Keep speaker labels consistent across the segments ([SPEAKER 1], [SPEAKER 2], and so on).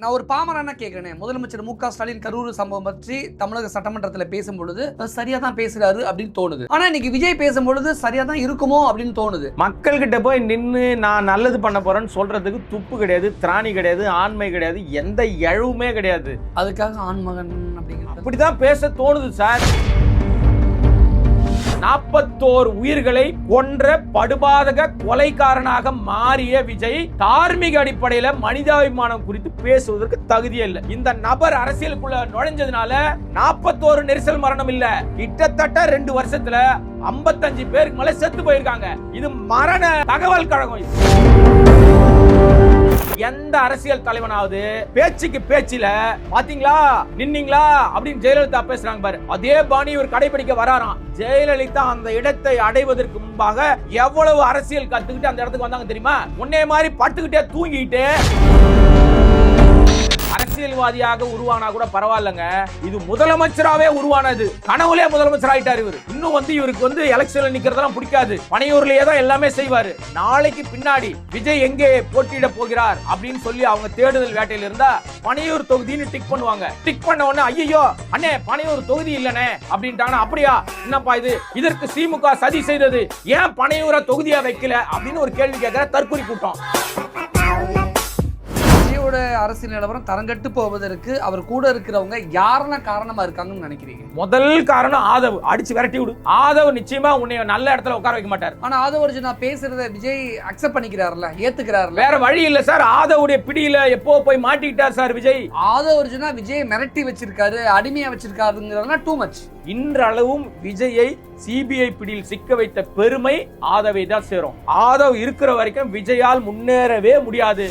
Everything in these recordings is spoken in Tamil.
[SPEAKER 1] நான் ஒரு பாமரனா கேட்கிறேன். முதலமைச்சர் மு க ஸ்டாலின் கரூர் சம்பவம் பற்றி தமிழக சட்டமன்றத்தில் பேசும்பொழுது சரியா தான் பேசுறாரு அப்படின்னு தோணுது. ஆனா இன்னைக்கு விஜய் பேசும்பொழுது சரியா தான் இருக்குமோ அப்படின்னு தோணுது.
[SPEAKER 2] மக்கள்கிட்ட போய் நின்று நான் நல்லது பண்ண போறேன்னு சொல்றதுக்கு துப்பு கிடையாது, திராணி கிடையாது, ஆண்மை கிடையாது, எந்த எழவுமே கிடையாது.
[SPEAKER 1] அதுக்காக ஆண்மகன் அப்படிங்கிறது
[SPEAKER 2] அப்படிதான் பேச தோணுது சார். 41 உயிர்களை கொன்ற படுபாதக கொலைக்காரனாக மாறிய விஜய் தார்மீக அடிப்படையில மனிதாபிமானம் குறித்து பேசுவதற்கு தகுதியே இல்லை. இந்த நபர் அரசியலுக்குள்ள நுழைஞ்சதுனால 41 நெரிசல் மரணம் இல்ல, கிட்டத்தட்ட 2 வருஷத்துல 55 பேருக்கு மேல செத்து போயிருக்காங்க. இது மரண தகவல் கழகம். எந்த அரசியல் தலைவனாவது பேச்சுக்கு பேச்சில பாத்தீங்களா நின்னீங்களா அப்படின்னு ஜெயலலிதா பேசுறாங்க பாரு, அதே பாணி இவர் கடைபிடிக்க வராராம். ஜெயலலிதா அந்த இடத்தை அடைவதற்கு முன்பாக எவ்வளவு அரசியல் கத்துக்கிட்டு அந்த இடத்துக்கு வந்தாங்க தெரியுமா? உன்னே மாதிரி பட்டுக்கிட்டே தூங்கிட்டு அரசியல்வாதியாக உருவானா கூட பரவாயில்லங்க, இது முதலமைச்சராவே உருவானது. கனவுலே முதலமைச்சர் ஆயிட்டாரு இவர். இன்னும் இவருக்கு எலெக்ஷன்ல நிக்கிறதெல்லாம் பிடிக்காது, பனையூர்லயே தான் எல்லாமே செய்வாரு. நாளைக்கு பின்னாடி விஜய் எங்கே போட்டியிட போகிறார் அப்படின்னு சொல்லி அவங்க தேடுதல் வேட்டையில இருந்தா பனையூர் தொகுதின்னு டிக் பண்ணுவாங்க. டிக் பண்ண உடனே ஐயோ அண்ணே பனையூர் தொகுதி இல்லனே அப்படின்ட்டாங்கன்னா, அப்படியா என்னப்பா இது, இதற்கு திமுக சதி செய்தது, ஏன் பனையூரை தொகுதியா வைக்கல அப்படின்னு ஒரு கேள்வி கேட்கிற தற்கொலை கூட்டம்.
[SPEAKER 1] அரசியல் நிலவரம் தரங்கட்டு போவதற்கு அவர் கூட இருக்கிறவங்க யாரெல்லாம் காரணமா இருக்காங்கன்னு நினைக்கிறீங்க?
[SPEAKER 2] முதல் காரணம் ஆதவ், அடிச்சு விரட்டி விடு. ஆதவ் நிச்சயமா உன்னை நல்ல இடத்துல உட்கார வைக்க மாட்டார்.
[SPEAKER 1] ஆனா ஆதவ் அர்ஜுனா பேசுறத விஜய் அக்செப்ட் பண்ணிக்கிறாருல, ஏத்துக்கிறாருல.
[SPEAKER 2] வேற வழி இல்ல சார், ஆதவுடைய பிடியில எப்போ போய் மாட்டிக்கிட்டார் சார் விஜய்.
[SPEAKER 1] ஆதவ் அர்ஜுனா விஜய் மிரட்டி வச்சிருக்காரு, அடிமையா வச்சிருக்காருங்கிறதுலாம் டூ மச்.
[SPEAKER 2] இன்றளவும் விஜயை சிபிஐ பிடியில் சிக்க வைத்த பெருமை ஆதவை தான் சேரும். ஆதவ் இருக்கிற வரைக்கும் விஜயால் முன்னேறவே முடியாது.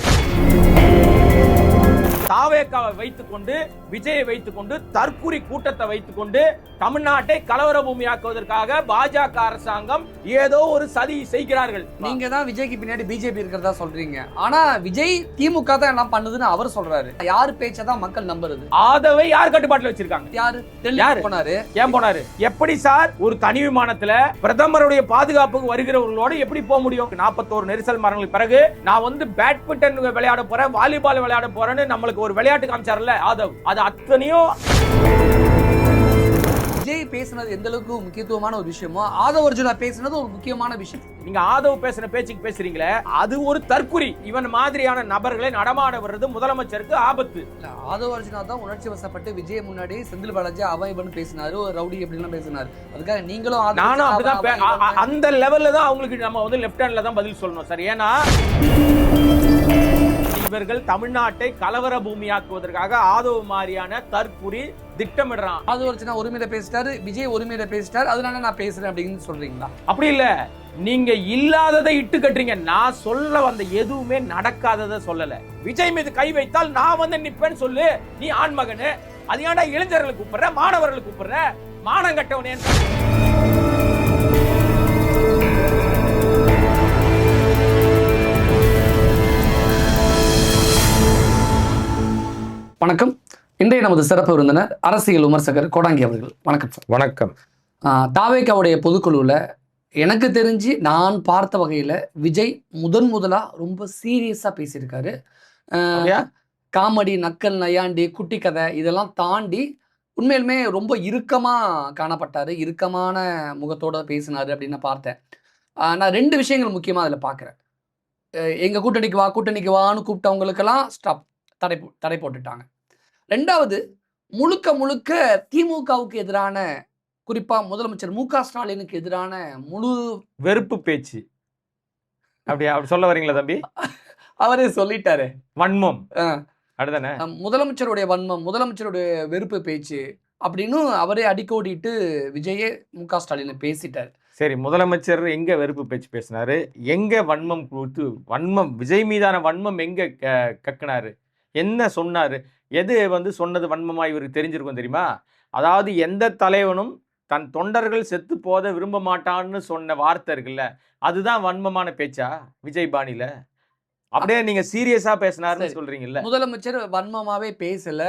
[SPEAKER 2] தாவேக்காவை வைத்துக் கொண்டு, விஜயை வைத்துக் கொண்டு, தற்குறி கூட்டத்தை வைத்துக் கொண்டு தமிழ்நாட்டை கலவர பூமியாக்குவதற்காக பாஜக அரசாங்கம் ஏதோ ஒரு சதி செய்கிறார்கள்.
[SPEAKER 1] நீங்க தான் விஜய்க்கு பின்னாடி பிஜேபி இருக்கிறதா சொல்றீங்க. ஆனா விஜய் திமுக தான் எல்லாம் பண்ணுதுன்னு அவர் சொல்றாரு. யாரு பேச்சதான் மக்கள் நம்புறது?
[SPEAKER 2] ஆதவை யார் கட்டுப்பாட்டுல வச்சிருக்காங்க?
[SPEAKER 1] யாரு போனாரு?
[SPEAKER 2] ஏன் போனாரு? எப்படி சார் ஒரு தனி விமானத்துல பிரதமருடைய பாதுகாப்புக்கு வருகிறவர்களோட எப்படி போக முடியும்? 41 நெரிசல் மரணங்களுக்கு பிறகு நான் பேட்மிண்டன் விளையாட போறேன், வாலிபால் விளையாட போறேன்னு நம்மளுக்கு ஒரு விளையாட்டு காமிச்சார்ல ஆதவ், அது அத்தனையும்
[SPEAKER 1] விஜய் பேசினது எந்த அளவுக்கு முக்கியத்துவமான ஒரு விஷயமோ ஆதவ் அர்ஜுனா பேசினது ஒரு முக்கியமான விஷயம்.
[SPEAKER 2] நீங்க ஆதவ் பேசின பேச்சுக்கு பேசுறீங்களே, அது ஒரு தற்குறி. இவன் மாதிரியான நபர்களை நடமாட வர்றது முதலமைச்சருக்கு ஆபத்து.
[SPEAKER 1] ஆதவ் அர்ஜுனா தான் உணர்ச்சி வசப்பட்டு விஜய் முன்னாடி செந்தில் பாலாஜி அவன் இவன் பேசினாரு, ஒரு ரவுடி அப்படிலாம் பேசினாரு. அதுக்காக நீங்களும்
[SPEAKER 2] நானும் அப்படிதான் அந்த லெவல்ல தான் அவங்களுக்கு நம்ம லெஃப்ட் ஹேண்ட்ல தான் பதில் சொல்லணும் சார். ஏன்னா இவர்கள் தமிழ்நாட்டை கலவர பூமியாக்குவதற்காக ஆதவ் மாதிரியான தற்குறி திட்டமிடுறான்.
[SPEAKER 1] ஆதவ் அர்ஜுனா உரிமையில பேசிட்டாரு, விஜய் உரிமையில பேசிட்டாரு, அதனால நான் பேசுறேன் அப்படின்னு சொல்றீங்களா?
[SPEAKER 2] அப்படி இல்ல, நீங்க இல்லாததை இட்டு கட்டுறீங்க. நான் சொல்ல வந்த எதுவுமே நடக்காததை சொல்லல. விஜய் மீது கை வைத்தால் நான் நிப்பேன்னு சொல்லு. நீ ஆண்மகனு, அது ஏன்டா இளைஞர்களை கூப்பிடுற, மாணவர்களை கூப்பிடுற, மானம் கட்டவனே.
[SPEAKER 1] வணக்கம். இன்றைய நமது சிறப்பு விருந்தினர் அரசியல் விமர்சகர் கோடாங்கி அவர்கள். வணக்கம் சார்.
[SPEAKER 2] வணக்கம்.
[SPEAKER 1] தாவேக்காவுடைய பொதுக்குழுவில் எனக்கு தெரிஞ்சு நான் பார்த்த வகையில் விஜய் முதலா ரொம்ப சீரியஸாக பேசியிருக்காரு. காமெடி, நக்கல், நையாண்டி, குட்டி கதை இதெல்லாம் தாண்டி உண்மையிலுமே ரொம்ப இறுக்கமாக காணப்பட்டார், இறுக்கமான முகத்தோடு பேசினார் அப்படின்னு பார்த்தேன். நான் 2 விஷயங்கள் முக்கியமாக அதில் பார்க்குறேன். எங்கள் கூட்டணிக்கு வான்னு கூப்பிட்டவங்களுக்கெல்லாம் ஸ்டாப், தடை போட்டுட்டாங்க. 2வது, முழுக்க திமுகவுக்கு எதிரான, குறிப்பா முதலமைச்சர் மு க ஸ்டாலினுக்கு எதிரான முழு
[SPEAKER 2] வெறுப்பு பேச்சு. அப்படி சொல்ல வரீங்களா தம்பி?
[SPEAKER 1] அவரே சொல்லிட்டாரு,
[SPEAKER 2] வன்மம். அடுத்தானே
[SPEAKER 1] முதலமைச்சருடைய வன்மம், முதலமைச்சருடைய வெறுப்பு பேச்சு அப்படின்னு அவரே அடிக்கோடிட்டு விஜயே மு க ஸ்டாலின் பேசிட்டாரு.
[SPEAKER 2] சரி, முதலமைச்சர் எங்க வெறுப்பு பேச்சு பேசினாரு, எங்க வன்மம் கொடுத்து வன்மம், விஜய் மீதான வன்மம் எங்க கக்குனாரு, என்ன சொன்னாரு, எது சொன்னது வன்மமா இவருக்கு தெரிஞ்சிருக்கும் தெரியுமா? அதாவது எந்த தலைவனும் தன் தொண்டர்கள் செத்து போத விரும்ப மாட்டான்னு சொன்ன வார்த்தை இருக்குல்ல, அதுதான் வன்மமான பேச்சா விஜய் பாணியில? அப்படியே நீங்க சீரியஸா பேசினாருன்னு சொல்றீங்கல்ல.
[SPEAKER 1] முதலமைச்சர் வன்மமாவே பேசல,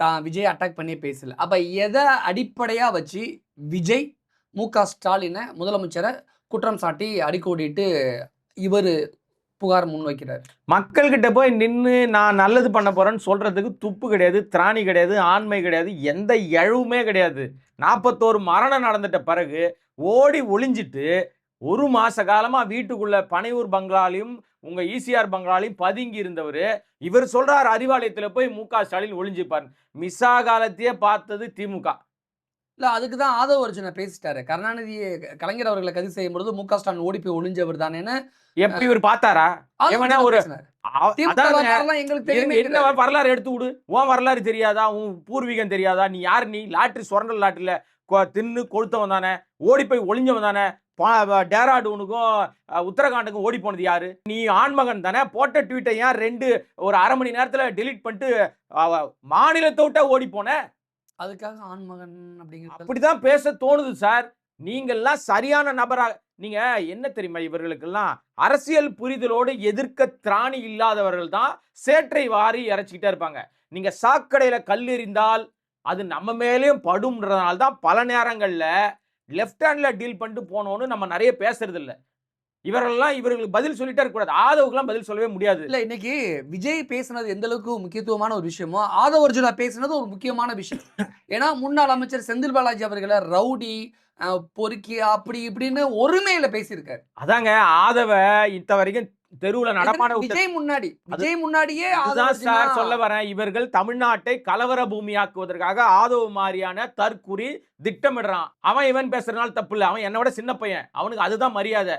[SPEAKER 1] தான் விஜய் அட்டாக் பண்ணி பேசல. அப்ப எதை அடிப்படையா வச்சு விஜய் மு க ஸ்டாலினை முதலமைச்சரை குற்றம் சாட்டி அடிக்கோடிட்டு இவர் புகார் முன்வைக்கிறார்.
[SPEAKER 2] மக்கள்கிட்ட போய் நின்று நான் நல்லது பண்ண போறேன்னு சொல்றதுக்கு துப்பு கிடையாது, திராணி கிடையாது, ஆண்மை கிடையாது, எந்த எழவுமே கிடையாது. 41 மரணம் நடந்துட்ட பிறகு ஓடி ஒளிஞ்சிட்டு 1 மாச காலமா வீட்டுக்குள்ள பனையூர் பங்களாலையும் உங்க ஈசிஆர் பங்களாலையும் பதுங்கி இருந்தவர் இவர் சொல்றாரு அறிவாலயத்துல போய் மு.க. ஸ்டாலின் ஒளிஞ்சிப்பார். மிசா காலத்தையே பார்த்தது திமுக.
[SPEAKER 1] இல்ல அதுக்கு தான் ஆதவ அர்ஜுனா பேசிட்டாரு. கருணாநிதியை கலைஞர் அவர்களை கைது செய்யும் பொழுது மு.க. ஸ்டாலின் ஓடி போய் ஒளிஞ்சவர் தானேன்னு
[SPEAKER 2] எப்படி இவர் பார்த்தாரா? எவனா ஒரு
[SPEAKER 1] எங்களுக்கு தெரியும்.
[SPEAKER 2] என்ன வரலாறு எடுத்து விடு. உன் வரலாறு தெரியாதா? உன் பூர்வீகம் தெரியாதா? நீ யார்? நீ லாட்டரி சுரண்டல் லாட்டரியில தின்னு கொளுத்தவன் தானே, ஓடி போய் ஒளிஞ்சவன் தானே. டேராடூனுக்கும் உத்தரகாண்டுக்கும் ஓடி போனது யாரு? நீ ஆண்மகன் தானே. போட்ட ட்வீட்டை ஏன் ஒரு அரை மணி நேரத்துல டெலீட் பண்ணிட்டு மாநிலத்தை விட்டா ஓடி போன?
[SPEAKER 1] அதுக்காக ஆண்மகன் அப்படிங்கிறது
[SPEAKER 2] அப்படிதான் பேச தோணுது சார். நீங்கெல்லாம் சரியான நபரா நீங்க என்ன தெரியுமா? இவர்களுக்கெல்லாம் அரசியல் புரிதலோடு எதிர்க்க திராணி இல்லாதவர்கள் தான் சேற்றை வாரி இறைச்சிக்கிட்டே இருப்பாங்க. நீங்க சாக்கடையில கல் எறிந்தால் அது நம்ம மேலேயும் படும்ன்றதுனால தான் பல நேரங்கள்ல லெஃப்ட் ஹேண்ட்ல டீல் பண்ணிட்டு போனோம்னு நம்ம நிறைய பேசுறது இல்ல. இவர்களுக்கு பதில் சொல்லிட்டே இருக்கக்கூடாது. ஆதவுக்குலாம் பதில் சொல்லவே முடியாது.
[SPEAKER 1] இல்ல இன்னைக்கு விஜய் பேசினது எந்த அளவுக்கு முக்கியத்துவமான ஒரு விஷயமோ ஆதவ அர்ஜுனா பேசினது ஒரு முக்கியமான விஷயம். ஏன்னா முன்னாள் அமைச்சர் செந்தில் பாலாஜி அவர்களை ரவுடி பொறுக்கி அப்படி இப்படின்னு ஒருமையில பேசியிருக்காரு.
[SPEAKER 2] அதாங்க ஆதவ இத்த வரைக்கும் தெருவுல நடமான
[SPEAKER 1] விஜய் முன்னாடியே
[SPEAKER 2] சார் சொல்ல வரேன். இவர்கள் தமிழ்நாட்டை கலவர பூமியாக்குவதற்காக ஆதவ மாதிரியான தற்குறி திட்டமிடுறான். இவன் பேசுறதுனால தப்பு இல்ல. அவன் என்னோட சின்ன பையன், அவனுக்கு அதுதான் மரியாதை.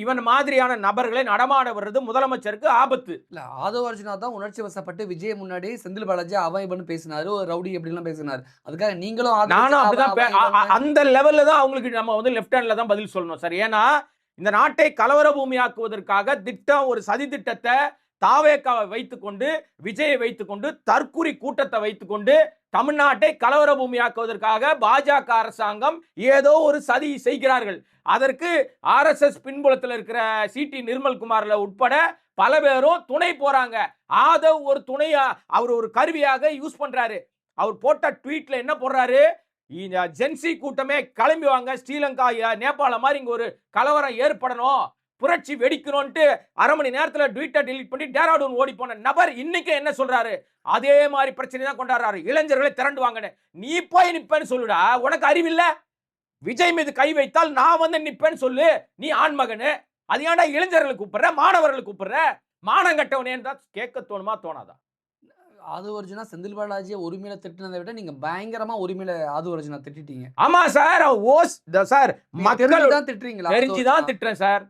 [SPEAKER 2] இவன் மாதிரியான நபர்களை நடமாட வர்றது முதலமைச்சருக்கு ஆபத்து.
[SPEAKER 1] இல்ல ஆதவ அர்ஜுனா தான் உணர்ச்சி வசப்பட்டு விஜய் முன்னாடி செந்தில் பாலாஜி இவன் பேசினாரு, ரவுடி எப்படிலாம் பேசினாரு. அதுக்காக நீங்களும்
[SPEAKER 2] நானும் அப்படிதான் அந்த லெவல்ல தான் அவங்களுக்கு நம்ம வந்து லெஃப்ட் ஹேண்ட்ல தான் பதில் சொல்லணும் சார். ஏன்னா இந்த நாட்டை கலவர பூமியாக்குவதற்காக திட்டம், ஒரு சதி திட்டத்தை தாவேக்காவை வைத்துக்கொண்டு, விஜயை வைத்துக்கொண்டு, தற்குறி கூட்டத்தை வைத்துக்கொண்டு தமிழ்நாட்டை கலவர பூமியாக்குவதற்காக பாஜக அரசாங்கம் ஏதோ ஒரு சதி செய்கிறார்கள். அதற்கு RSS பின்புலத்தில் இருக்கிற சிடி நிர்மல்குமார்ல உட்பட பல பேரும் துணை போறாங்க. ஆதவ் ஒரு துணையா, அவர் ஒரு கருவியாக யூஸ் பண்றாரு. அவர் போட்ட ட்வீட்ல என்ன போடுறாரு? ஜென்சி கூட்டமே கிளம்பி வாங்க, ஸ்ரீலங்கா நேபாள மாதிரி இங்க ஒரு கலவரம் ஏற்படணும், புரட்சி வெடிக்கணும்ட்டு அரை மணி நேரத்துல ட்வீட்டை டெலீட் பண்ணி டேராடூன் ஓடி போன நபர் இன்னைக்கு என்ன சொல்றாரு? அதே மாதிரி பிரச்சனை தான் கொண்டாடுறாரு. இளைஞர்களை திரண்டு வாங்கன்னு. நீ போய் நிப்பேன்னு சொல்லுடா. உனக்கு அறிவில்லை? விஜய் மீது கை வைத்தால் நான் வந்து நிப்பேன்னு சொல்லு. நீ ஆண்மகனு. அது ஏன்டா இளைஞர்களை கூப்பிடுற, மாணவர்களை கூப்பிடுற? மானம் கட்டவனேன்னு தான் கேட்க தோணுமா தோணாதா?
[SPEAKER 1] ஆதவ அர்ஜுனா செந்தில் பாலாஜியை உரிமையில திட்டினதை விட நீங்க பயங்கரமா உரிமையில ஆதவ அர்ஜுனா திட்டிட்டீங்க.
[SPEAKER 2] ஆமா சார். சார் மக்கள்
[SPEAKER 1] தான் திட்டுறீங்களா?
[SPEAKER 2] தெரிஞ்சுதான் திட்டுறேன் சார்.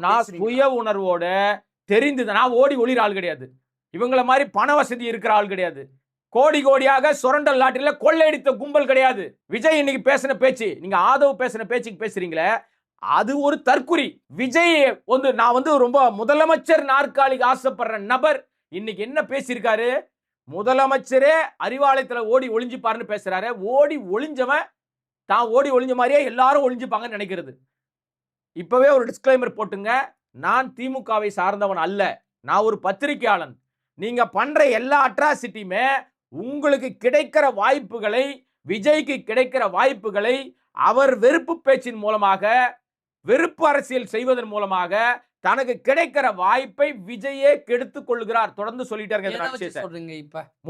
[SPEAKER 2] நான் சுய உணர்வோட தெரிந்துதான். நான் ஓடி ஒளிர ஆள் கிடையாது. இவங்கள மாதிரி பண வசதி இருக்கிற ஆள் கிடையாது. கோடி கோடியாக சுரண்டல் லாட்டரியில கொள்ளையடித்த கும்பல் கிடையாது. விஜய் இன்னைக்கு பேசின பேச்சு, நீங்க ஆதவ் பேசின பேச்சுக்கு பேசுறீங்களே, அது ஒரு தற்குறி. விஜய் நான் ரொம்ப முதலமைச்சர் நாற்காலிக்கு ஆசைப்படுற நபர். இன்னைக்கு என்ன பேசியிருக்காரு? முதலமைச்சரே அறிவாலயத்துல ஓடி ஒளிஞ்சுப்பாருன்னு பேசுறாரு. ஓடி ஒளிஞ்சவன் தான் ஓடி ஒளிஞ்ச மாதிரியே எல்லாரும் ஒளிஞ்சுப்பாங்கன்னு நினைக்கிறது. இப்பவே ஒரு டிஸ்க்ளைமர் போட்டுங்க. நான் திமுகவை சார்ந்தவன் அல்ல. நான் ஒரு பத்திரிகையாளன். நீங்க பண்ற எல்லா அட்ராசிட்டியுமே உங்களுக்கு கிடைக்கிற வாய்ப்புகளை, விஜய்க்கு கிடைக்கிற வாய்ப்புகளை அவர் வெறுப்பு பேச்சின் மூலமாக, வெறுப்பு அரசியல் செய்வதன் மூலமாக தனக்கு கிடைக்கிற வாய்ப்பை விஜயே கெடுத்துக் கொள்கிறார். தொடர்ந்து சொல்லிட்டாங்க.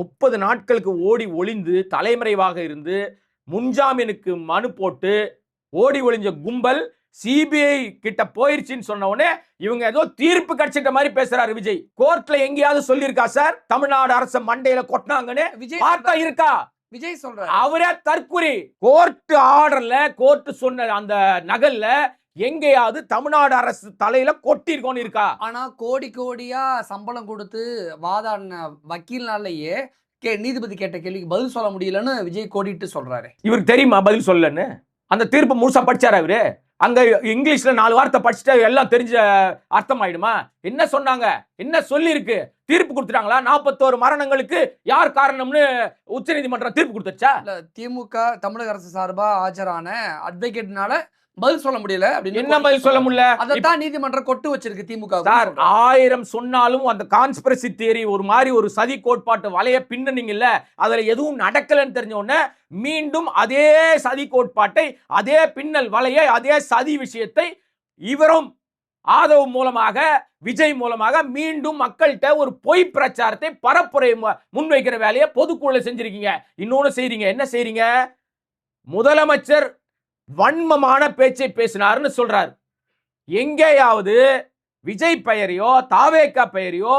[SPEAKER 2] 30 நாட்களுக்கு ஓடி ஒளிந்து தலைமறைவாக இருந்து முன்ஜாமீனுக்கு மனு போட்டு ஓடி ஒளிஞ்ச கும்பல் சிபிஐ கிட்ட போயிருச்சுன்னு சொன்ன உடனே இவங்க ஏதோ தீர்ப்பு கிடைச்சிட்ட மாதிரி பேசுறாரு விஜய். கோர்ட்ல எங்கேயாவது சொல்லியிருக்கா சார் தமிழ்நாடு அரசு மண்டையில கொட்டினாங்கன்னு? பார்த்தா இருக்கா?
[SPEAKER 1] விஜய் சொல்றாரு.
[SPEAKER 2] அவரே தற்குறி. கோர்ட் ஆர்டர்ல, கோர்ட் சொன்ன அந்த நகல்ல எங்கேயாவது தமிழ்நாடு அரசு தலையில கொட்டிருக்கோன்னு இருக்கா?
[SPEAKER 1] ஆனா கோடி கோடியா சம்பளம் கொடுத்து வாதாடின வக்கீல்னாலேயே நீதிபதி கேட்ட கேள்விக்கு பதில் சொல்ல முடியலன்னு விஜய் கோடிட்டு சொல்றாரு.
[SPEAKER 2] இவருக்கு தெரியுமா பதில் சொல்லன்னு? அந்த தீர்ப்பு முழுசா படிச்சாரு அவரு? அங்க இங்கிலீஷ்ல 4 வார்த்தை படிச்சுட்டு எல்லாம் தெரிஞ்ச அர்த்தம் ஆயிடுமா? என்ன சொன்னாங்க? என்ன சொல்லி இருக்கு? தீர்ப்பு கொடுத்துட்டாங்களா? 41 மரணங்களுக்கு யார் காரணம்னு உச்சநீதிமன்றம் தீர்ப்பு கொடுத்துச்சா?
[SPEAKER 1] திமுக தமிழக அரசு சார்பா ஆஜரான அட்வொகேட்னால பதில் சொல்ல முடியல.
[SPEAKER 2] என்ன பதில் சொல்ல முடியல?
[SPEAKER 1] அதான் நீதிமன்றம் கொட்டு வச்சிருக்கு திமுக.
[SPEAKER 2] 1000 சொன்னாலும் அந்த கான்ஸ்பிரசி தியரி ஒரு மாதிரி ஒரு சதி கோட்பாட்டு வலைய பின்னனீங்கல்ல, அதுல எதுவும் நடக்கலன்னு தெரிஞ்ச உடனே மீண்டும் அதே சதி கோட்பாட்டை, அதே பின்னல் வலையை, அதே சதி விஷயத்தை இவரும் ஆதவ் மூலமாக, விஜய் மூலமாக மீண்டும் மக்கள்கிட்ட ஒரு பொய் பிரச்சாரத்தை பரப்புரை முன்வைக்கிற வேலையை பொதுக்குழுல செஞ்சிருக்கீங்க. இன்னொன்னு செய்றீங்க. என்ன செய்றீங்க? முதலமைச்சர் வன்மமான பேச்சை பேசினார்னு சொல்றார். எங்கேயாவது விஜய் பெயரையோ தாவேகா பெயரையோ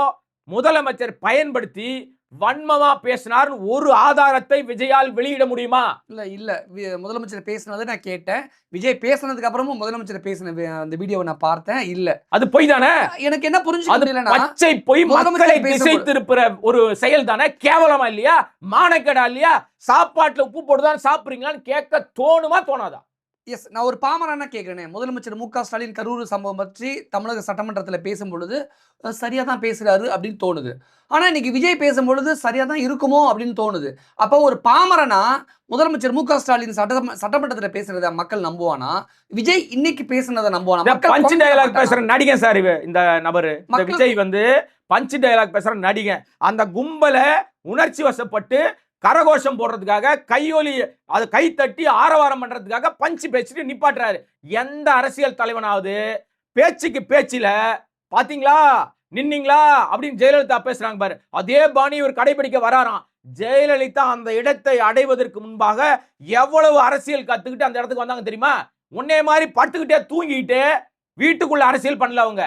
[SPEAKER 2] முதலமைச்சர் பயன்படுத்தி வன்மமா பேசினார் ஒரு ஆதாரத்தை விஜயால் வெளியிட முடியுமா?
[SPEAKER 1] இல்ல முதலமைச்சர் பேசினதை நான் கேட்டேன். விஜய் பேசினதுக்கு அப்புறமும் முதலமைச்சர் பேசின அந்த வீடியோவை நான் பார்த்தேன். இல்ல
[SPEAKER 2] அது பொய் தானே.
[SPEAKER 1] எனக்கு என்ன புரிஞ்சுக்க முடியலன்னா,
[SPEAKER 2] பச்சை பொய், மக்களை திசை திருப்புற ஒரு செயல் தானே. கேவலமா இல்லையா? மானக்கேடா இல்லையா? சாப்பாட்டுல உப்பு போட்டுதான் சாப்பிடுறீங்களான்னு கேட்க தோணுமா தோணாதா?
[SPEAKER 1] எஸ், நான் ஒரு பாமரனா கேட்கிறேன். முதலமைச்சர் மு.க. ஸ்டாலின் கரூர் சம்பவம் பற்றி தமிழக சட்டமன்றத்தில் பேசும்பொழுது சரியா தான் பேசுறாரு அப்படின்னு தோணுது. ஆனா இன்னைக்கு விஜய் பேசும்பொழுது சரியா தான் இருக்குமோ அப்படின்னு தோணுது. அப்போ ஒரு பாமரனா முதலமைச்சர் மு.க. ஸ்டாலின் சட்டமன்றத்தில் பேசுறத மக்கள் நம்புவானா? விஜய் இன்னைக்கு பேசுனதை நம்புவானா?
[SPEAKER 2] பஞ்ச் டயலாக் பேசுற நடிகன் சார் இந்த நபரு. விஜய் வந்து பஞ்ச் டயலாக் பேசுற நடிகன். அந்த கும்பலை உணர்ச்சி வசப்பட்டு கரகோஷம் போடுறதுக்காக கையொலி அது கை தட்டி ஆரவாரம் பண்றதுக்காக பஞ்சு பேசிட்டு நிப்பாட்டுறாரு. எந்த அரசியல் தலைவனாவது பேச்சுக்கு பேச்சில பாத்தீங்களா நின்னீங்களா அப்படின்னு ஜெயலலிதா பேசுறாங்க பாரு, அதே பாணி இவர் கடைபிடிக்க வராராம். ஜெயலலிதா அந்த இடத்தை அடைவதற்கு முன்பாக எவ்வளவு அரசியல் கத்துக்கிட்டு அந்த இடத்துக்கு வந்தாங்க தெரியுமா? உன்னே மாதிரி படுத்துக்கிட்டே தூங்கிட்டு வீட்டுக்குள்ள அரசியல் பண்ணல அவங்க.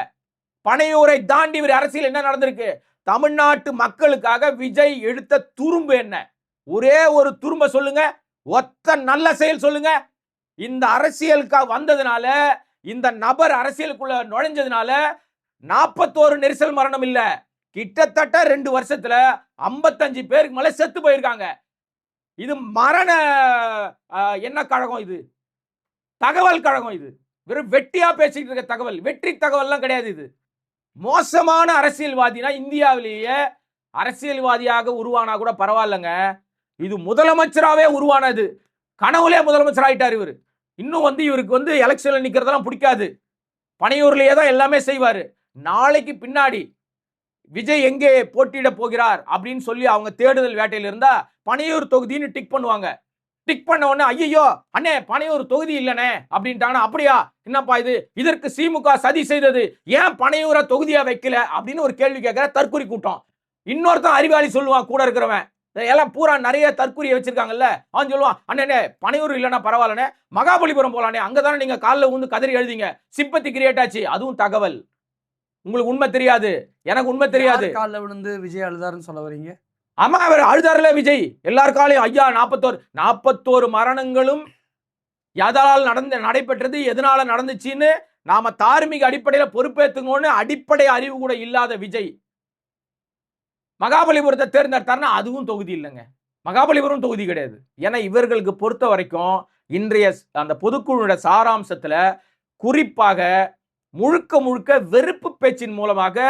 [SPEAKER 2] பனையூரை தாண்டி இவர் அரசியல் என்ன நடந்திருக்கு? தமிழ்நாட்டு மக்களுக்காக விஜய் எடுத்த துரும்பு என்ன? ஒரே ஒரு துரும்ப சொல்லுங்க, ஒத்த நல்ல செயல் சொல்லுங்க. இந்த அரசியலுக்கு வந்ததுனால, இந்த நபர் அரசியலுக்குள்ள நுழைஞ்சதுனால 41 நெரிசல் மரணம் இல்ல, கிட்டத்தட்ட 2 வருஷத்துல 55 பேருக்கு மேல செத்து போயிருக்காங்க. இது மரண என்ன கழகம்? இது தகவல் கழகம். இது வெறும் வெட்டியா பேசிட்டு இருக்க தகவல், வெற்றி தகவல்லாம் கிடையாது. இது மோசமான அரசியல்வாதினா இந்தியாவிலேயே அரசியல்வாதியாக உருவானா கூட பரவாயில்லைங்க. இது முதலமைச்சராவே உருவானது. கனவுலே முதலமைச்சர் ஆயிட்டார் இவர். இன்னும் வந்து இவருக்கு வந்து எலெக்ஷன்ல நிக்கிறதெல்லாம் பிடிக்காது. பனையூர்லயே தான் எல்லாமே செய்வாரு. நாளைக்கு பின்னாடி விஜய் எங்கே போட்டியிட போகிறார் அப்படின்னு சொல்லி அவங்க தேடுதல் வேட்டையில் இருந்தா பனையூர் தொகுதின்னு டிக் பண்ணுவாங்க. டிக் பண்ண உடனே ஐயோ அண்ணே பனையூர் தொகுதி இல்லனே அப்படின்ட்டாங்கன்னா, அப்படியா என்னப்பா இது, இதற்கு திமுக சதி செய்தது, ஏன் பனையூரை தொகுதியா வைக்கல அப்படின்னு ஒரு கேள்வி கேட்கிற தற்குறி கூட்டம். இன்னொருத்தன் அறிவாளி சொல்லுவான் கூட இருக்கிறவன், எல்லாம் பூரா நிறைய தற்குறியை வச்சிருக்காங்கல்ல, அவன் சொல்லுவான் அண்ணே பனையூர் இல்லைன்னா பரவாயில்லண்ணே மகாபலிபுரம் போலானே, அங்கதானே நீங்க காலில் வந்து கதறி எழுதிங்க, சிம்பத்தி கிரியேட் ஆச்சு. அதுவும் தகவல். உங்களுக்கு உண்மை தெரியாது, எனக்கு உண்மை தெரியாது.
[SPEAKER 1] காலில் விழுந்து விஜய் அழுதாருன்னு சொல்ல வரீங்க?
[SPEAKER 2] ஆமா, அவர் அழுதாருல விஜய். எல்லார் காலையும் ஐயா 41 மரணங்களும் எதால் நடைபெற்றது, எதனால நடந்துச்சுன்னு நாம தார்மீக அடிப்படையில பொறுப்பேற்றுங்கன்னு அடிப்படை அறிவு கூட இல்லாத விஜய் மகாபலிபுரத்தை தேர்ந்தெடுத்தாருன்னா அதுவும் தொகுதி இல்லைங்க. மகாபலிபுரம் தொகுதி கிடையாது. ஏன்னா இவர்களுக்கு பொறுத்த வரைக்கும் இன்றைய அந்த பொதுக்குழுவோட சாராம்சத்துல குறிப்பாக முழுக்க வெறுப்பு பேச்சின் மூலமாக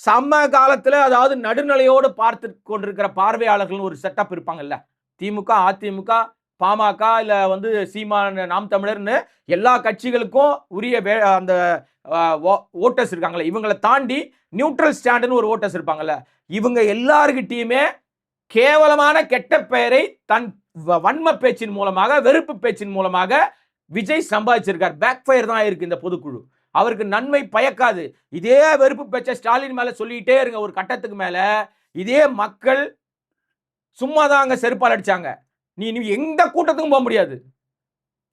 [SPEAKER 2] சம காலத்துல, அதாவது நடுநிலையோடு பார்த்து கொண்டிருக்கிற பார்வையாளர்கள் ஒரு செட்டப் இருப்பாங்கல்ல, திமுக, அதிமுக, பாமக, இல்ல வந்து சீமான், நாம் தமிழர்னு எல்லா கட்சிகளுக்கும் உரிய அந்த ஓட்டர்ஸ் இருக்காங்கல்ல, இவங்களை தாண்டி நியூட்ரல் ஸ்டாண்டுன்னு ஒரு ஓட்டர்ஸ் இருப்பாங்கல்ல, இவங்க எல்லாருக்கிட்டையுமே கேவலமான கெட்ட பெயரை தன் வன்ம பேச்சின் மூலமாக, வெறுப்பு பேச்சின் மூலமாக விஜய் சம்பாதிச்சிருக்கார். பேக் ஃபயர் தான் இருக்கு இந்த பொதுக்குழு. அவருக்கு நன்மை பயக்காது. இதே வெறுப்பு பேச்ச ஸ்டாலின் மேல சொல்லிட்டே இருங்க. ஒரு கட்டத்துக்கு மேல இதே மக்கள் சும்மாதான் அங்க செருப்பால் அடிச்சாங்க. நீ எந்த கூட்டத்துக்கும் போக முடியாது.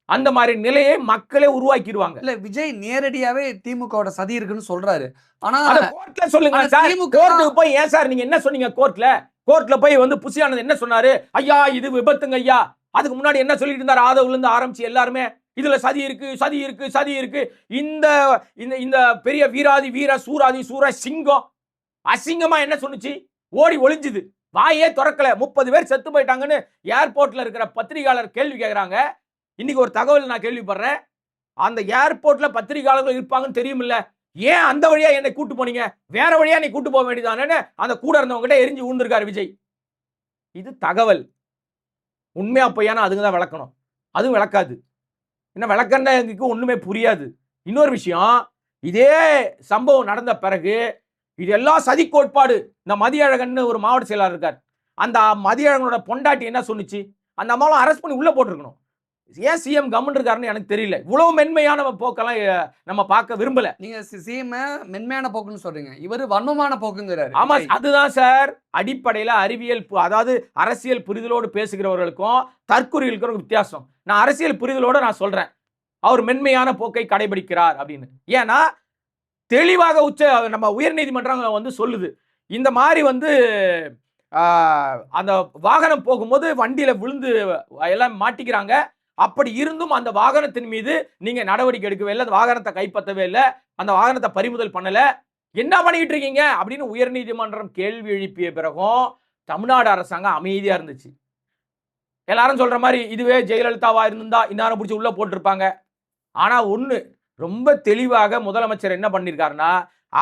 [SPEAKER 2] அந்த மாதிரி நிலையை மக்களே உருவாக்கிடுவாங்க.
[SPEAKER 1] இல்ல விஜய் நேரடியாவே திமுகவோட சதி இருக்குன்னு சொல்றாரு. ஆனா
[SPEAKER 2] கோர்ட்ல சொல்லுங்க சார். கோர்ட்டுக்கு போய் ஏன் சார் நீங்க என்ன சொன்னீங்க? கோர்ட்ல போய் வந்து புசியானது என்ன சொன்னாரு? ஐயா இது விபத்துங்க ஐயா. அதுக்கு முன்னாடி என்ன சொல்லிட்டு இருந்தாரு? ஆதவுல இருந்து ஆரம்பிச்சு எல்லாருமே இதுல சதி இருக்கு. இந்த பெரிய வீராதி வீர சூராதி சூர சிங்கம் அசிங்கமா என்ன சொன்னுச்சு? ஓடி ஒளிஞ்சுது, வாயே திறக்கல. 30 பேர் செத்து போயிட்டாங்கன்னு ஏர்போர்ட்ல இருக்கிற பத்திரிகையாளர் கேள்வி கேட்கிறாங்க. இன்னைக்கு ஒரு தகவல் நான் கேள்விப்படுறேன். அந்த ஏர்போர்ட்ல பத்திரிகையாளர்கள் இருப்பாங்கன்னு தெரியுமில்ல, ஏன் அந்த வழியா என்னை கூட்டு போனீங்க? வேற வழியா நீ கூட்டு போக வேண்டியதானே அந்த கூட இருந்தவங்க கிட்ட எரிஞ்சு ஊழ்ந்திருக்காரு விஜய். இது தகவல். உண்மையா பொய்யானா அதுங்க தான் விளக்கணும். அதுவும் விளக்காது. என்ன விளக்கன்னா எங்களுக்கு ஒண்ணுமே புரியாது. இன்னொரு விஷயம், இதே சம்பவம் நடந்த பிறகு இதெல்லாம் சதி கோட்பாடு. இந்த மதியழகன் ஒரு மாவட்ட செயலாளர் இருக்கார். அந்த மதியழகனோட பொண்டாட்டி என்ன சொன்னுச்சு? அந்த அம்மாவை அரெஸ்ட் பண்ணி உள்ள போட்டிருக்கணும். ஏன் சிஎம் கம்முன்னு இருக்காருன்னு எனக்கு தெரியல. இவ்வளவு மென்மையான போக்கெல்லாம் நம்ம பார்க்க விரும்பல.
[SPEAKER 1] நீங்க சிஎம் மென்மையான போக்குன்னு சொல்றீங்க, இவர் வன்மமான போக்குங்கிறாரு.
[SPEAKER 2] ஆமா, அதுதான் சார் அடிப்படையில அறிவியல் அதாவது அரசியல் புரிதலோடு பேசுகிறவர்களுக்கும் தற்குறிகளுக்கும் ஒரு வித்தியாசம். நான் அரசியல் புரிதலோட நான் சொல்றேன், அவர் மென்மையான போக்கை கடைபிடிக்கிறார் அப்படின்னு. ஏன்னா தெளிவாக நம்ம உயர்நீதிமன்றம் வந்து சொல்லுது, இந்த மாதிரி வந்து அந்த வாகனம் போகும்போது வண்டியில விழுந்து எல்லாம் மாட்டிக்கிறாங்க. அப்படி இருந்தும் அந்த வாகனத்தின் மீது நீங்க நடவடிக்கை எடுக்கவே இல்லை, அந்த வாகனத்தை கைப்பற்றவே இல்லை, அந்த வாகனத்தை பறிமுதல் பண்ணல, என்ன பண்ணிட்டு இருக்கீங்க அப்படின்னு உயர்நீதிமன்றம் கேள்வி எழுப்பிய பிறகும் தமிழ்நாடு அரசாங்கம் அமைதியா இருந்துச்சு. எல்லாரும் சொல்ற மாதிரி இதுவே ஜெயலலிதாவா இருந்தா இந்நேரம் பிடிச்சி உள்ள போட்டிருப்பாங்க. ஆனா ஒண்ணு ரொம்ப தெளிவாக முதலமைச்சர் என்ன பண்ணிருக்காருன்னா,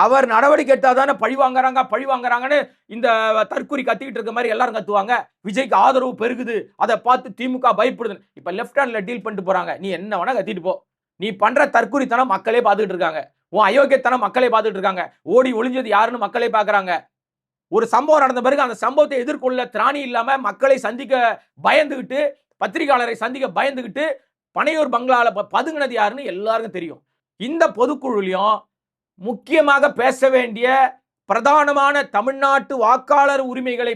[SPEAKER 2] அவர் நடவடிக்கை எடுத்தாதானே பழி வாங்குறாங்கன்னு இந்த தற்குறி கத்திக்கிட்டு இருக்க மாதிரி எல்லாரும் கத்துவாங்க. விஜய்க்கு ஆதரவு பெருகுது, அதை பார்த்து திமுக பயப்படுது. இப்ப லெப்ட் ஹேண்ட்ல டீல் பண்ணிட்டு போறாங்க. நீ என்ன வேணா கத்திட்டு போ, நீ பண்ற தற்குறித்தனம் மக்களே பார்த்துட்டு இருக்காங்க, உன் அயோக்கியத்தனம் மக்களே பார்த்துட்டு இருக்காங்க, ஓடி ஒளிஞ்சது யாருன்னு மக்களே பாக்குறாங்க. ஒரு சம்பவம் நடந்த பிறகு அந்த சம்பவத்தை எதிர்கொள்ள திராணி இல்லாம மக்களை சந்திக்க பயந்துகிட்டு, பத்திரிகையாளரை சந்திக்க பயந்துகிட்டு பனையூர் பங்களால பதுங்கினது யாருன்னு எல்லாருக்கும் தெரியும். இந்த பொதுக்குழுலையும் முக்கியமாக பேச வேண்டிய பிரதானமான தமிழ்நாட்டு வாக்காளர் உரிமைகளை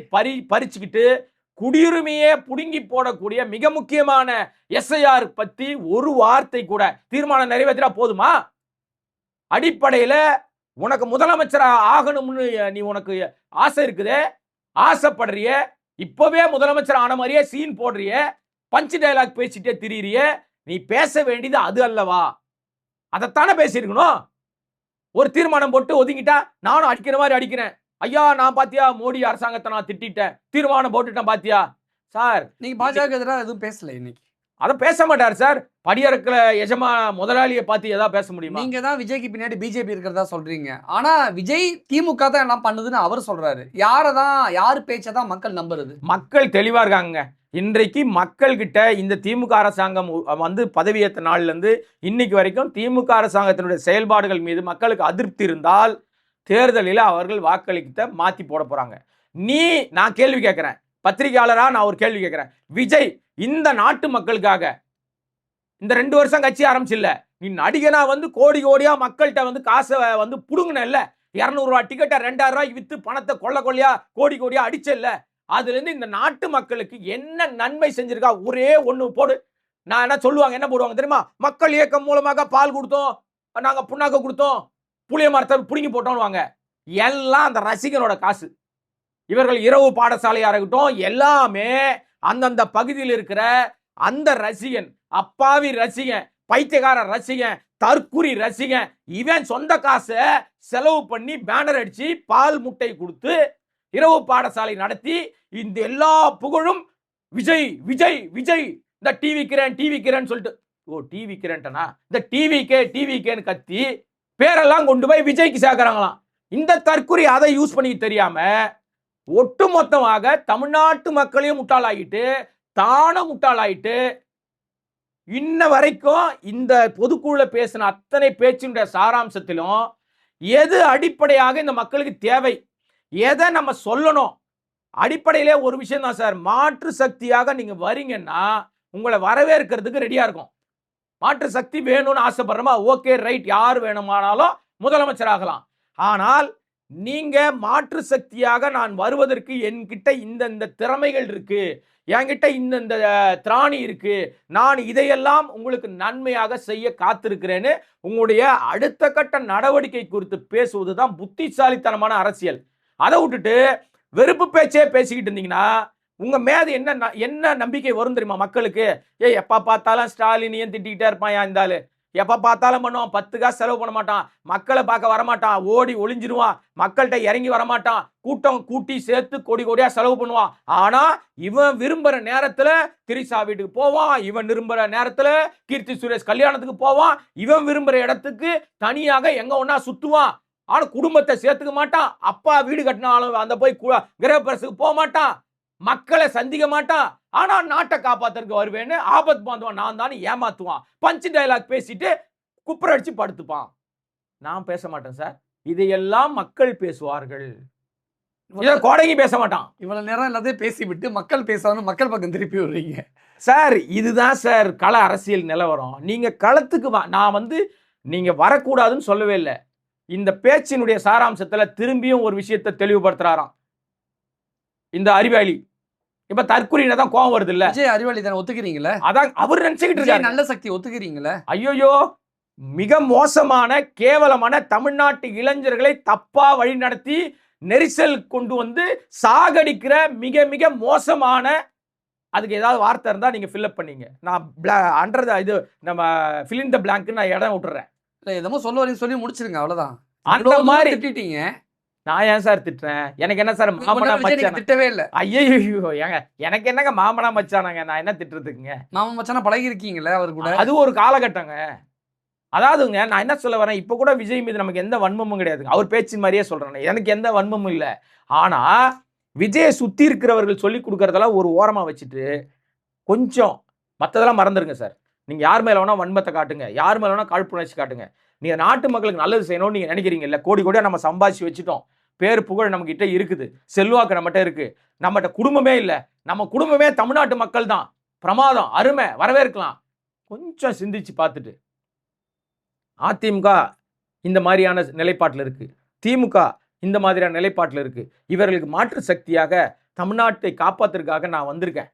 [SPEAKER 2] பறிச்சுக்கிட்டு குடியுரிமையே புடுங்கி போடக்கூடிய மிக முக்கியமான எஸ்ஐஆர் பத்தி ஒரு வார்த்தை கூட தீர்மானம் நிறைவேற்றினா போதுமா? அடிப்படையில உனக்கு முதலமைச்சர் ஆகணும்னு நீ உனக்கு ஆசை இருக்குதே, ஆசைப்படுறிய, இப்பவே முதலமைச்சர் ஆன மாதிரியே சீன் போடுறிய, பஞ்ச் டயலாக் பேசிட்டே திரியிறிய, நீ பேச வேண்டியது அது அல்லவா? அதைத்தானே பேசியிருக்கணும். ஒரு தீர்மானம் போட்டு ஒதுங்கிட்டா நானும் அடிக்கிற மாதிரி அடிக்கிறேன், ஐயா நான் பாத்தியா மோடி அரசாங்கத்தை நான் திட்டேன், தீர்மானம் போட்டுட்டேன் பாத்தியா சார்.
[SPEAKER 1] நீங்க பாஜக எதிராக எதுவும் பேசல இன்னைக்கு.
[SPEAKER 2] அதை பேச மாட்டார் சார். படியறக்கல எஜமா முதலாளியை பார்த்து ஏதாவது பேச முடியுமா?
[SPEAKER 1] நீங்க தான் விஜய்க்கு பின்னாடி பிஜேபி இருக்கிறதா சொல்றீங்க. ஆனா விஜய் திமுக தான் எல்லாம் பண்ணுதுன்னு அவர் சொல்றாரு. யார் பேச்சதான் மக்கள் நம்புறது?
[SPEAKER 2] மக்கள் தெளிவா இருக்காங்க. இன்றைக்கு மக்கள் கிட்ட இந்த திமுக அரசாங்கம் வந்து பதவியேற்ற நாள்ல இருந்து இன்னைக்கு வரைக்கும் திமுக அரசாங்கத்தினுடைய செயல்பாடுகள் மீது மக்களுக்கு அதிருப்தி இருந்தால் தேர்தலில் அவர்கள் வாக்களிக்க மாத்தி போட போறாங்க. நான் கேள்வி கேட்கிறேன், பத்திரிகையாளரா நான் ஒரு கேள்வி கேட்கிறேன், விஜய் இந்த நாட்டு மக்களுக்காக இந்த 2 வருஷம் கட்சி ஆரம்பிச்சில்ல, நீ நடிகனா வந்து கோடி கோடியா மக்கள்கிட்ட வந்து காசை வந்து புடுங்கின இல்ல, 200 ரூபாய் டிக்கெட்டை 2000 ரூபாய்க்கு வித்து பணத்தை கொள்ளையா கோடி கோடியா அடிச்சல்ல, அதுல இருந்து இந்த நாட்டு மக்களுக்கு என்ன நன்மை செஞ்சிருக்கா? ஒரே ஒண்ணு போடு. நான் என்ன சொல்லுவாங்க, என்ன போடுவாங்க தெரியுமா? மக்கள் இயக்கம் மூலமாக பால் கொடுத்தோம், நாங்க புண்ணாக்க கொடுத்தோம், புளிய மரத்தை புடுங்கி போட்டோம்னு. எல்லாம் அந்த ரசிகனோட காசு. இவர்கள் இரவு பாடசாலையா இருக்கட்டும், எல்லாமே அந்தந்த பகுதியில் இருக்கிற அந்த ரசிகன், அப்பாவி ரசிகன், பைத்தியக்கார ரசிகன், தற்குறி ரசிகன், இவன் சொந்த காசை செலவு பண்ணி பேனர் அடிச்சு பால் முட்டை கொடுத்து இரவு பாடசாலை நடத்தி இந்த எல்லா புகழும் விஜய் விஜய் விஜய் இந்த டிவி சொல்லிட்டு, ஓ டிவி கிரண்டனா இந்த டிவிக்கேன்னு கத்தி பேரெல்லாம் கொண்டு போய் விஜய்க்கு சேர்க்கிறாங்களாம். இந்த தற்குறி அதை யூஸ் பண்ணி தெரியாம ஒட்டுமொத்தமாக தமிழ்நாட்டு மக்களையும் முட்டாளாயிட்டு தானும் முட்டாளாயிட்டு இன்ன வரைக்கும் இந்த பொதுக்குழுல பேசின அத்தனை பேச்சினுடைய சாராம்சத்திலும் எது அடிப்படையாக இந்த மக்களுக்கு தேவை, எதை நம்ம சொல்லணும், அடிப்படையிலே ஒரு விஷயம் தான் சார். மாற்று சக்தியாக நீங்க வரீங்கன்னா உங்களை வரவேற்கிறதுக்கு ரெடியா இருக்கும். மாற்று சக்தி வேணும்னு ஆசைப்படுறோமா, ஓகே ரைட், யார் வேணுமானாலும் முதலமைச்சர் ஆகலாம். ஆனால் நீங்க மாற்று சக்தியாக நான் வருவதற்கு என்கிட்ட இந்த திறமைகள் இருக்கு, என்கிட்ட இந்த திராணி இருக்கு, நான் இதையெல்லாம் உங்களுக்கு நன்மையாக செய்ய காத்திருக்கிறேன்னு உங்களுடைய அடுத்த கட்ட நடவடிக்கை குறித்து பேசுவதுதான் புத்திசாலித்தனமான அரசியல். அதை விட்டுட்டு வெறுப்பு பேச்சே பேசிக்கிட்டு இருந்தீங்கன்னா உங்க மேது என்ன நம்பிக்கை வரும் தெரியுமா மக்களுக்கு? எப்ப பார்த்தாலும் ஸ்டாலினையும் திட்டிக்கிட்டே இருப்பான், இருந்தாலு எப்ப பார்த்தாலும் பண்ணுவான், 10 காசு செலவு பண்ண மாட்டான், மக்களை பார்க்க வரமாட்டான், ஓடி ஒளிஞ்சிருவான், மக்கள்கிட்ட இறங்கி வரமாட்டான், கூட்டம் கூட்டி சேர்த்து கோடி கோடியா செலவு பண்ணுவான். ஆனா இவன் விரும்புற நேரத்துல திரிசா வீட்டுக்கு போவான், இவன் விரும்புற நேரத்துல கீர்த்தி சுரேஷ் கல்யாணத்துக்கு போவான், இவன் விரும்புற இடத்துக்கு தனியாக எங்க ஒன்னா சுத்துவான். ஆனா குடும்பத்தை சேர்த்துக்க மாட்டான், அப்பா வீடு கட்டினாலும் அந்த போய் கிரகப்பிரசுக்கு போக மாட்டான், மக்களை சந்திக்க மாட்டான். ஆனா நாட்டை காப்பாத்துறதுக்கு வருவேன்னு ஆபத் பாந்துவான், நான் தான் ஏமாத்துவான், பஞ்ச் டயலாக் பேசிட்டு குப்புற அடிச்சு படுத்துப்பான். நான் பேச மாட்டேன் சார், இதையெல்லாம் மக்கள் பேசுவார்கள். இதை கோடங்கி பேச மாட்டான்.
[SPEAKER 1] இவ்வளவு நேரம் எல்லாத்தையும் பேசிவிட்டு மக்கள் பேசாம மக்கள் பக்கம் திருப்பி விடுறீங்க
[SPEAKER 2] சார். இதுதான் சார் கள அரசியல் நிலவரம். நீங்க களத்துக்கு நான் வந்து நீங்க வரக்கூடாதுன்னு சொல்லவே இல்லை. இந்த பேச்சினுடைய சாராம்சத்துல திரும்பியும் ஒரு விஷயத்தை தெளிவுபடுத்துறாராம் இந்த அறிவாளி. இப்ப தற்குறியில தான் கோவம் வருது இல்ல.
[SPEAKER 1] விஜய் அறிவாளி தானே, ஒத்துக்கிறீங்களா?
[SPEAKER 2] அதான் அவர் நினைச்சுக்கிட்டு இருக்காரு.
[SPEAKER 1] நல்ல சக்தி ஒத்துக்கிறீங்களா?
[SPEAKER 2] ஐயோ, மிக மோசமான கேவலமான தமிழ்நாட்டு இளைஞர்களை தப்பா வழி நடத்தி நெரிசல் கொண்டு வந்து சாகடிக்கிற மிக மிக மோசமான, அதுக்கு ஏதாவது வார்த்தை இருந்தா நீங்க ஃபில் அப் பண்ணீங்க. நான் அண்டர் இது நம்ம ஃபில் இன் தி பிளாங்க் நான் இடம் விட்டுறேன்.
[SPEAKER 1] இல்ல எதமோ சொல்ல வரீங்க, சொல்லி முடிச்சிருங்க, அவ்வளவுதான்.
[SPEAKER 2] அந்த மாதிரி
[SPEAKER 1] திட்டிட்டீங்க.
[SPEAKER 2] நான் ஏன் சார் திட்டுறேன்? எனக்கு என்ன சார் மாமனா மச்சான்?
[SPEAKER 1] திட்டவே இல்ல.
[SPEAKER 2] ஐயோ ஏங்க, எனக்கு என்னங்க மாமனா மச்சானாங்க? நான் என்ன திட்டுறதுக்குங்க?
[SPEAKER 1] மாமன் மச்சானா பழகி இருக்கீங்களே அவர் கூட.
[SPEAKER 2] அது ஒரு காலகட்டங்க. அதாவதுங்க, நான் என்ன சொல்ல வரேன், இப்ப கூட விஜய் மீது நமக்கு எந்த வன்மமும் கிடையாதுங்க. அவர் பேச்சின் மாதிரியே சொல்றேன், எனக்கு எந்த வன்மமும் இல்லை. ஆனா விஜயை சுத்தி இருக்கிறவர்கள் சொல்லி கொடுக்கறதெல்லாம் ஒரு ஓரமா வச்சுட்டு கொஞ்சம் மற்றதெல்லாம் மறந்துருங்க சார். நீங்க யார் மேல வேணா வன்மத்தை காட்டுங்க, யார் மேல வேணா காழ்ப்புணர்ச்சி காட்டுங்க. நீங்க நாட்டு மக்களுக்கு நல்லது செய்யணும்னு நீங்க நினைக்கிறீங்க இல்ல. கோடி கோடியா நம்ம சம்பாதிச்சு வச்சுட்டோம், பேர் புகழ் நம்ம கிட்ட இருக்குது, செல்வாக்கு நம்மகிட்ட இருக்கு, நம்மகிட்ட குடும்பமே இல்லை, நம்ம குடும்பமே தமிழ்நாட்டு மக்கள் தான், பிரமாதம், அருமை, வரவேற்கலாம். கொஞ்சம் சிந்திச்சு பார்த்துட்டு அதிமுக இந்த மாதிரியான நிலைப்பாட்டில் இருக்கு, திமுக இந்த மாதிரியான நிலைப்பாட்டில் இருக்கு, இவர்களுக்கு மாற்று சக்தியாக தமிழ்நாட்டை காப்பாத்துறதுக்காக நான் வந்திருக்கேன்,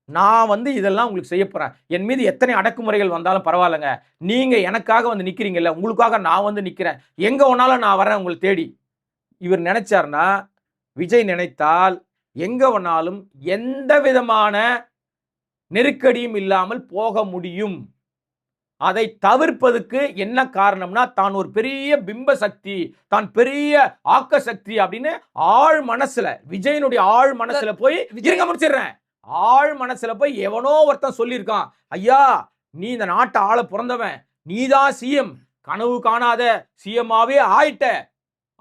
[SPEAKER 2] நான் வந்து இதெல்லாம் உங்களுக்கு செய்ய போறேன், என் மீது எத்தனை அடக்குமுறைகள் வந்தாலும் பரவாயில்லைங்க, நீங்க எனக்காக வந்து நிக்கிறீங்கல்ல, உங்களுக்காக நான் வந்து நிக்கிறேன், எங்க வேணாலும் நான் வரேன் உங்களை தேடி. இவர் நினைச்சார்னா, விஜய் நினைத்தால் எங்க வேணாலும் எந்த விதமான நெருக்கடியும் இல்லாமல் போக முடியும். அதை தவிர்ப்பதுக்கு என்ன காரணம்னா, தான் ஒரு பெரிய பிம்ப சக்தி, தான் பெரிய ஆக்க சக்தி அப்படின்னு ஆழ் மனசுல, விஜயனுடைய ஆழ் மனசுல போய் இருங்க, முடிச்சிடுறேன், ஆழ் மனசுல போய் எவனோ ஒருத்தன் சொல்லியிருக்கான், ஐயா நீ இந்த நாட்டை ஆள பிறந்தவன், நீதான் சிஎம், கனவு காணாத சிஎம்மாவே ஆயிட்ட,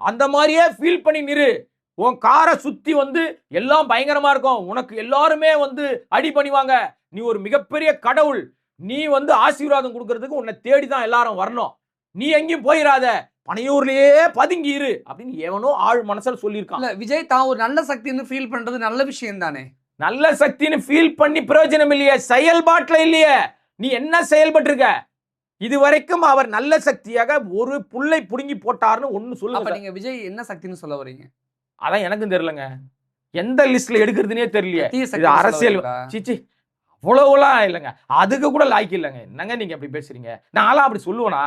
[SPEAKER 2] அந்த மாதிரியே ஃபீல் பண்ணி நிறு, உன் காரை சுத்தி வந்து எல்லாம் பயங்கரமா இருக்கும், உனக்கு எல்லாருமே வந்து அடி பண்ணிவாங்க, நீ ஒரு மிகப்பெரிய கடவுள், நீ வந்து ஆசீர்வாதம் கொடுக்கறதுக்கு உன்னை தேடிதான் எல்லாரும் வரணும், நீ எங்கேயும் போயிடாத, பனையூர்லயே பதுங்கி இரு அப்படின்னு எவனோ ஆழ் மனசுல சொல்லியிருக்கான்.
[SPEAKER 1] விஜய் தான் ஒரு நல்ல சக்தின்னு ஃபீல் பண்றது நல்ல விஷயம் தானே.
[SPEAKER 2] நல்ல சக்தின்னு ஃபீல் பண்ணி பிரயோஜனம் இல்லையே, செயல்பாட்டுல இல்லையே. நீ என்ன செயல்பட்டு இருக்க? இதுவரைக்கும் அவர் நல்ல சக்தியாக ஒரு புல்லை புடுங்கி போட்டாருன்னு ஒண்ணு சொல்லுங்க.
[SPEAKER 1] நீங்க விஜய் என்ன சக்தின்னு சொல்ல வரீங்க? அதான்
[SPEAKER 2] எனக்கும் தெரியலங்க, எந்த லிஸ்ட்ல எடுக்கிறதுனே தெரியலையே. இது அரசியல் சிச்சி அவ்வளவுலாம் இல்லைங்க, அதுக்கு கூட லாய்க்கு இல்லைங்க. என்னங்க நீங்க அப்படி பேசுறீங்க? நான்லாம் அப்படி சொல்லுவேனா?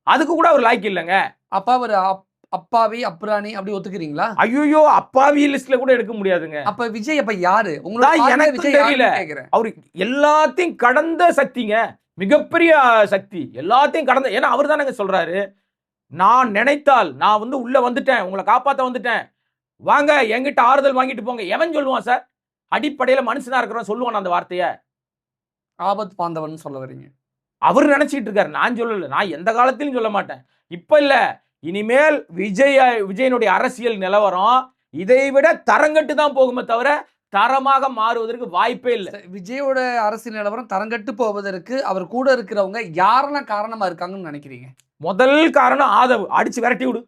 [SPEAKER 2] அதுக்கு கூட ஒரு லாய்க்கு இல்லைங்க. அப்பா ஒரு அப்பாவி அப்ராணி அப்படி ஒத்துக்கிறீங்களா? ஐயோ, அப்பாவி லிஸ்ட்ல கூட எடுக்க முடியாதுங்க. அப்ப விஜய் அப்ப யாரு? உங்களுக்கு எனக்கு தெரியல. அவரு எல்லாத்தையும் கடந்த சக்திங்க, மிகப்பெரிய சக்தி, எல்லாத்தையும் கடந்த. ஏன்னா அவர் தானங்க சொல்றாரு, நான் நினைத்தால் நான் வந்து உள்ள வந்துட்டேன், உங்களை காப்பாத்த வந்துட்டேன், வாங்க என்கிட்ட ஆறுதல் வாங்கிட்டு போங்க. எவன் சொல்லுவான் சார்? அடிப்படையில மனுஷனா இருக்கிறவன் சொல்லுவான் அந்த வார்த்தைய. ஆபத் பாந்தவன் சொல்ல வரீங்க? அவர் நினைச்சிட்டு இருக்காரு, நான் சொல்லல, நான் எந்த காலத்திலும் சொல்ல மாட்டேன், இப்ப இல்ல, இனிமேல் விஜயனுடைய அரசியல் நிலவரம் இதை விட தரங்கட்டு தான் போகுமே தவிர தரமாக மாறுவதற்கு வாய்ப்பே இல்லை. விஜயோட அரசியல் நிலவரம் தரங்கட்டு போவதற்கு அவர் கூட இருக்கிறவங்க யாரெல்லாம் காரணமா இருக்காங்கன்னு நினைக்கிறீங்க? முதல் காரணம் ஆதவ், அடிச்சு விரட்டி விடு.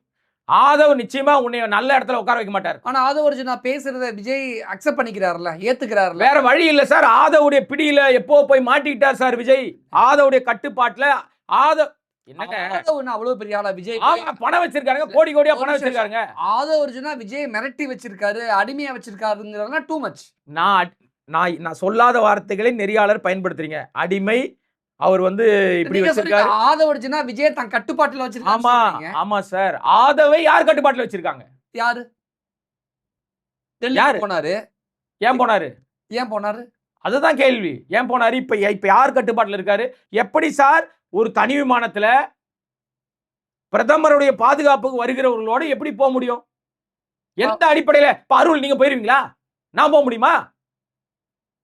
[SPEAKER 2] ஆதவ் நிச்சயமா உன்னை நல்ல இடத்துல உட்கார வைக்க மாட்டார். ஆனா ஆதவ் நான் பேசுறத விஜய் அக்செப்ட் பண்ணிக்கிறாருல, ஏத்துக்கிறாருல. வேற வழி இல்ல சார், ஆதவுடைய பிடியில எப்போ போய் மாட்டிக்கிட்டார் சார் விஜய். ஆதவுடைய கட்டுப்பாட்டுல ஆதவ் என்னங்க அவ்வளவு பெரிய ஆளா விஜய்? பணம் வச்சிருக்காங்க, கோடி கோடியா பணம் வச்சிருக்காங்க. ஆதவ் விஜய் மிரட்டி வச்சிருக்காரு, அடிமையா வச்சிருக்காருங்கிறதுனா டூ மச். நான் சொல்லாத வார்த்தைகளை நெறியாளர் பயன்படுத்துறீங்க. அடிமை, அவர் வந்து இப்படி வச்சிருக்காரு. ஆதவ் விஜய் தன் கட்டுப்பாட்டுல வச்சிருக்காங்க. ஆமா ஆமா சார், ஆதவை யார் கட்டுப்பாட்டுல வச்சிருக்காங்க? யாரு போனாரு? ஏன் போனாரு? ஏன் போனாரு? அதுதான் கேள்வி. ஏன் போனாரு? இப்ப யார் கட்டுப்பாட்டுல இருக்காரு? எப்படி சார் ஒரு தனி விமானத்துல பிரதமருடைய பாதுகாப்புக்கு வருகிறவர்களோட எப்படி போக முடியும்? எந்த அடிப்படையில? அருள் நீங்க போயிருவீங்களா? நான் போக முடியுமா?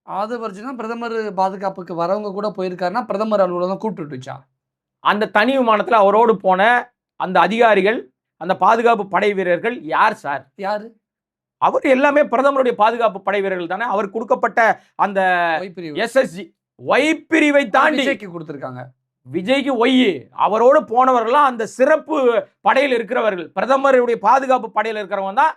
[SPEAKER 2] ஆதவ் பிரதமர் பாதுகாப்புக்கு வரவங்க கூட போயிருக்காருன்னா பிரதமர் அலுவலகம் கூப்பிட்டுச்சா? அந்த தனி விமானத்துல அவரோடு போன அந்த அதிகாரிகள், அந்த பாதுகாப்பு படை வீரர்கள் யார் சார்? யாரு? அவர் எல்லாமே பிரதமருடைய பாதுகாப்பு படை வீரர்கள் தானே. அவர் கொடுக்கப்பட்ட அந்த எஸ்எஸ்ஜி ஒய் பிரிவை தாண்டி கொடுத்திருக்காங்க. விஜய்க்கு ஒய். அவரோடு போனவர்கள்லாம் அந்த சிறப்பு படையில் இருக்கிறவர்கள், பிரதமருடைய பாதுகாப்பு படையில் இருக்கிறவங்க தான்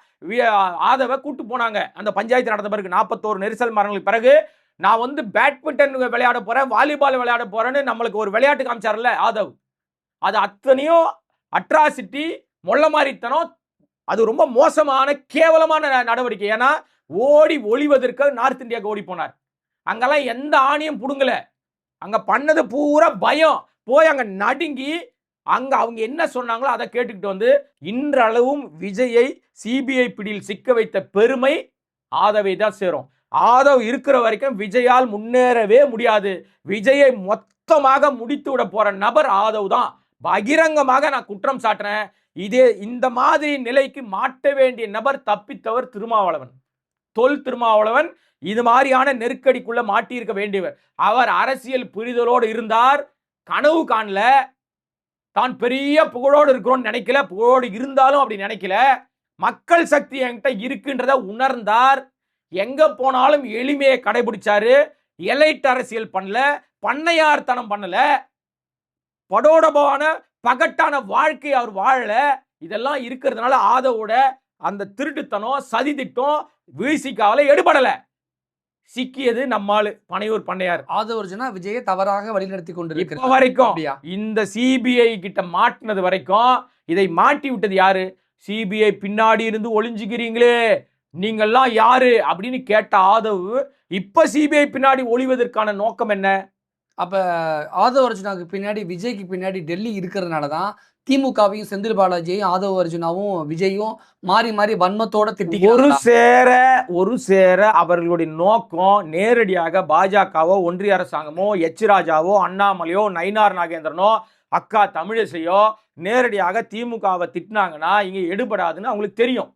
[SPEAKER 2] ஆதவ கூட்டு போனாங்க. அந்த பஞ்சாயத்து நடந்த பிறகு 41 நெரிசல் மரணங்களுக்கு பிறகு நான் வந்து பேட்மிண்டன் விளையாட போறேன், வாலிபால் விளையாட போறேன்னு நம்மளுக்கு ஒரு விளையாட்டு காமிச்சார்ல ஆதவ். அது அத்தனையும் அட்ராசிட்டி, மொள்ளமாரித்தனம், அது ரொம்ப மோசமான கேவலமான நடவடிக்கை. ஏன்னா ஓடி ஒளிவதற்கு நார்த் இந்தியாவுக்கு ஓடி போனார். அங்கெல்லாம் எந்த ஆணியும் புடுங்கல. அங்க பண்ணது பூரா பயம். போய் அங்க நடுங்கி அங்க அவங்க என்ன சொன்னாங்களோ அதை கேட்டுக்கிட்டு வந்து இன்றளவும் விஜயை சிபிஐ பிடியில் சிக்க வைத்த பெருமை ஆதவை தான் சேரும். ஆதவ் இருக்கிற வரைக்கும் விஜயால் முன்னேறவே முடியாது. விஜயை மொத்தமாக முடித்து விட போற நபர் ஆதவ் தான். பகிரங்கமாக நான் குற்றம் சாட்டுறேன். இதே இந்த மாதிரி நிலைக்கு மாட்ட வேண்டிய நபர் தப்பித்தவர் திருமாவளவன். திருமாவளவன் இது மாதிரியான நெருக்கடிக்குள்ள மாட்டியிருக்க வேண்டியவர். அவர் அரசியல் புரிதலோடு இருந்தார். கனவு காணல. தான் பெரிய புகழோடு இருக்கிறோம்னு நினைக்கல. புகழோடு இருந்தாலும் அப்படி நினைக்கல. மக்கள் சக்தி என்கிட்ட இருக்குன்றத உணர்ந்தார். எங்க போனாலும் எளிமையை கடைபிடிச்சாரு. எலைட் அரசியல் பண்ணல, பண்ணையார்த்தனம் பண்ணல, படோடபான பகட்டான வாழ்க்கை அவர் வாழல. இதெல்லாம் இருக்கிறதுனால ஆதவோட அந்த திருட்டுத்தனம், சதி திட்டம் விசிகாவில எடுபடல. சிக்கியது நம்மாளு பனையூர் பண்ணையார்.
[SPEAKER 1] ஆதவ அர்ஜுனா விஜயை தவறாக வழிநடத்தி கொண்டிருக்கிறார்.
[SPEAKER 2] இப்ப வரைக்கும் இந்த சிபிஐ கிட்ட மாட்டினது வரைக்கும் இதை மாட்டி விட்டது யாரு? சிபிஐ பின்னாடி இருந்து ஒளிஞ்சுக்கிறீங்களே நீங்கெல்லாம் யாரு அப்படின்னு கேட்ட ஆதவ் இப்ப சிபிஐ பின்னாடி ஒளிவதற்கான நோக்கம் என்ன?
[SPEAKER 1] அப்ப ஆதவ அர்ஜுனாவுக்கு பின்னாடி, விஜய்க்கு பின்னாடி டெல்லி இருக்கிறதுனால தான் திமுகவையும் செந்தில் பாலாஜியையும் ஆதவ அர்ஜுனாவும் விஜயும் மாறி மாறி வன்மத்தோட
[SPEAKER 2] ஒரு சேர அவர்களுடைய நோக்கம் நேரடியாக பாஜகவோ, ஒன்றிய அரசாங்கமோ, எச் ராஜாவோ, அண்ணாமலையோ, நயினார் நாகேந்திரனோ, அக்கா தமிழிசையோ நேரடியாக திமுகவை திட்டினாங்கன்னா இங்க எடுபடாதுன்னு அவங்களுக்கு தெரியும்.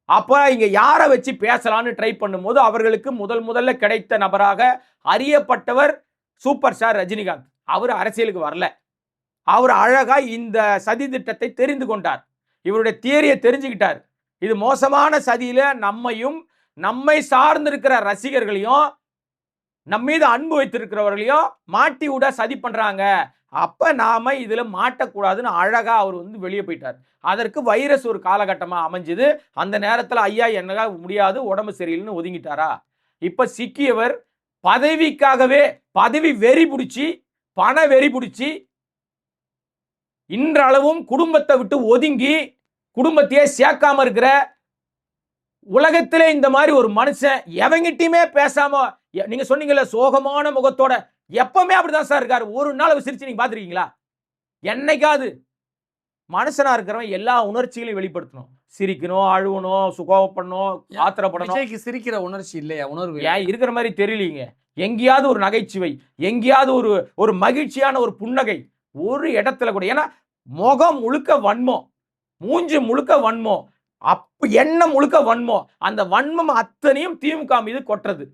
[SPEAKER 2] அப்ப இங்க யாரை வச்சு பேசலாம்னு ட்ரை பண்ணும்போது அவர்களுக்கு முதல்ல கிடைத்த நபராக அறியப்பட்டவர் சூப்பர் ஸ்டார் ரஜினிகாந்த். அவர் அரசியலுக்கு வரல. அவர் அழகா இந்த சதி திட்டத்தை தெரிந்து கொண்டார். இவருடைய தியரியை தெரிஞ்சுக்கிட்டார். இது மோசமான சதியில நம்மையும், நம்மை சார்ந்திருக்கிற ரசிகர்களையும், நம்ம மீது அன்பு வைத்திருக்கிறவர்களையும் மாட்டி விட சதி பண்றாங்க. அப்ப நாம இதுல மாட்டக்கூடாதுன்னு அழகா அவர் வந்து வெளியே போயிட்டார். அதற்கு வைரஸ் ஒரு காலகட்டமா அமைஞ்சது. அந்த நேரத்துல ஐயா என்ன முடியாது, உடம்பு சரியில்லைன்னு ஒதுங்கிட்டாரா? இப்ப சிக்கியவர் பதவிக்காகவே பதவி வெறி பிடிச்சி, பண வெறி பிடிச்சி, இன்றளவும் குடும்பத்தை விட்டு ஒதுங்கி குடும்பத்தையே சேர்க்காம இருக்கிற உலகத்திலே இந்த மாதிரி ஒரு மனுஷன் எவங்கிட்டையுமே பேசாம, நீங்க சொன்னீங்கல்ல சோகமான முகத்தோட, எப்பவுமே அப்படிதான் சார் இருக்காரு. ஒரு நாள் சிரிச்சு நீங்க பாத்துருக்கீங்களா? என்னைக்காவது? மனுஷனா இருக்கிறவன் எல்லா உணர்ச்சிகளையும் வெளிப்படுத்தணும். சிரிக்கணும், அழுவணும், சுகோபப்படணும், ஆத்திரப்படணும்.
[SPEAKER 1] விஜய்க்கு சிரிக்கிற உணர்ச்சி இல்லையா? உணர்வு
[SPEAKER 2] ஏன் இருக்கிற மாதிரி தெரியலீங்க. எங்கேயாவது ஒரு நகைச்சுவை, எங்கேயாவது ஒரு மகிழ்ச்சியான ஒரு புன்னகை ஒரு இடத்துல கூட. ஏன்னா முகம் முழுக்க வன்மம், மூஞ்சி முழுக்க வன்மம், எண்ணம் முழுக்க வன்மம். அந்த வன்மம் அத்தனையும் திமுக மீது கொட்டுறது.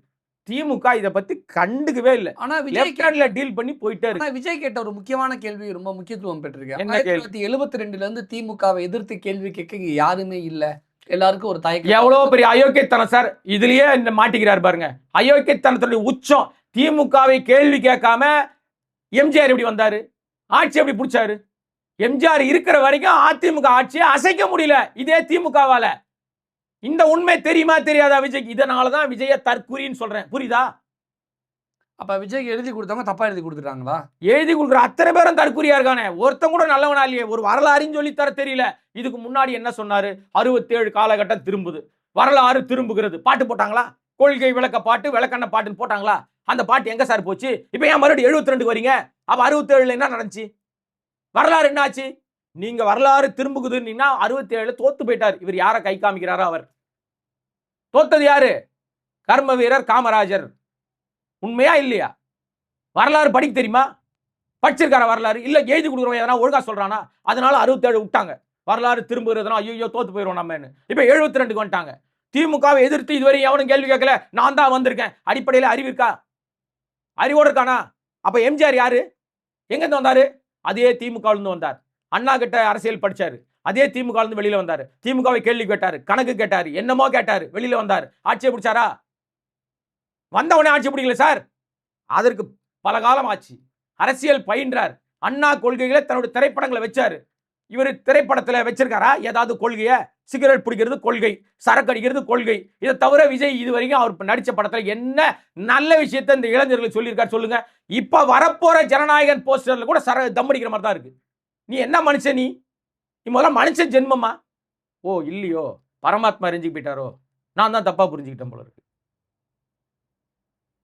[SPEAKER 2] திமுக இதை பத்தி கண்டுக்கவே இல்லை.
[SPEAKER 1] ஆனா
[SPEAKER 2] விஜய் டீல் பண்ணி போயிட்டே இருக்கு.
[SPEAKER 1] விஜய் கேட்ட ஒரு முக்கியமான கேள்வி ரொம்ப முக்கியத்துவம் பெற்றிருக்கு.
[SPEAKER 2] என்ன கேள்வி?
[SPEAKER 1] 1972 இருந்து திமுகவை எதிர்த்து கேள்வி கேட்க யாருமே இல்ல. எல்லாருக்கும் ஒரு தயக்கம்.
[SPEAKER 2] எவ்வளவு பெரிய அயோக்கியத்தனம் சார். இதுலயே இந்த மாட்டிக்கிறார் பாருங்க. அயோக்கியத்தனத்துடைய உச்சம். திமுகவை கேள்வி கேட்காம எம்ஜிஆர் எப்படி வந்தாரு? ஆட்சி எப்படி பிடிச்சாரு? எம்ஜிஆர் இருக்கிற வரைக்கும் அதிமுக ஆட்சியை அசைக்க முடியல இதே திமுகவால. இந்த உண்மை தெரியுமா தெரியாதா விஜய்? இதனாலதான் விஜய தற்குறின்னு சொல்றேன். புரியுதா?
[SPEAKER 1] அப்ப விஜய் எழுதி கொடுத்தவங்க தப்பா எழுதி கொடுத்துட்டாங்களா?
[SPEAKER 2] எழுதி கொடுக்குற அத்தனை பேரும் தற்குறியா இருக்கானே. ஒருத்தன் கூட நல்லவனா இல்லையே. ஒரு வரலாறுன்னு சொல்லி தர தெரியல. இதுக்கு முன்னாடி என்ன சொன்னாரு? 67 காலகட்டம் திரும்புது, வரலாறு திரும்புகிறது. பாட்டு போட்டாங்களா? கொள்கை விளக்க பாட்டு, விளக்கண்ண பாட்டுன்னு போட்டாங்களா? அந்த பாட்டு எங்க சார் போச்சு? இப்ப ஏன் மறுபடியும் 72 வரீங்க? அப்ப 67 என்ன நடந்துச்சு? வரலாறு என்ன ஆச்சு? நீங்க வரலாறு திரும்புகுதுன்னா 67 தோத்து போயிட்டார். இவர் யார கை காமிக்கிறாரோ அவர். தோத்தது யாரு? கர்ம வீரர் காமராஜர். உண்மையா இல்லையா? வரலாறு படிக்க தெரியுமா? படிச்சிருக்கார வரலாறு? இல்ல எழுதி கொடுக்குறவன் எதனா ஒழுங்கா சொல்றானா? அதனால 67 விட்டாங்க. வரலாறு திரும்புறதுனா ஐயோ தோத்து போயிடுவோம் நம்ம. இப்ப 72 வந்துட்டாங்க. திமுகவை எதிர்த்து இதுவரை எவனும் கேள்வி கேட்கல. நான் தான் வந்திருக்கேன். அடிப்படையில் அறிவு இருக்கா? அறிவோடு இருக்கானா? அப்ப எம்ஜிஆர் யாரு? எங்க இருந்து வந்தாரு? அதே திமுக இருந்து வந்தார். அண்ணா கிட்ட அரசியல் படிச்சாரு. அதே திமுக இருந்து வெளியில வந்தாரு. திமுகவை கேள்வி கேட்டாரு, கணக்கு கேட்டாரு, என்னமோ கேட்டாரு, வெளியில வந்தாரு. ஆட்சியை பிடிச்சாரா? வந்தவனே ஆட்சி பிடிக்கல சார். அதற்கு பல காலம் ஆச்சு. அரசியல் பயின்றார். அண்ணா கொள்கைகளை தன்னுடைய திரைப்படங்களை வச்சாரு. இவர் திரைப்படத்துல வச்சிருக்காரா ஏதாவது கொள்கைய? சிகரெட் பிடிக்கிறது கொள்கை, சரக்கு அடிக்கிறது கொள்கை. இதை தவிர விஜய் இது வரைக்கும் அவர் நடிச்ச படத்துல என்ன நல்ல விஷயத்தை இந்த இளைஞர்களுக்கு சொல்லியிருக்காரு சொல்லுங்க. இப்ப வரப்போற ஜனநாயகன் போஸ்டர்ல கூட தம் அடிக்கிற மாதிரி தான் இருக்கு. நீ என்ன மனுஷன்? நீ முதல்ல மனுஷன் ஜென்மமா? ஓ இல்லையோ, பரமாத்மா எரிஞ்சு போயிட்டாரோ, நான் தான் தப்பா புரிஞ்சுக்கிட்டேன் போல இருக்கு.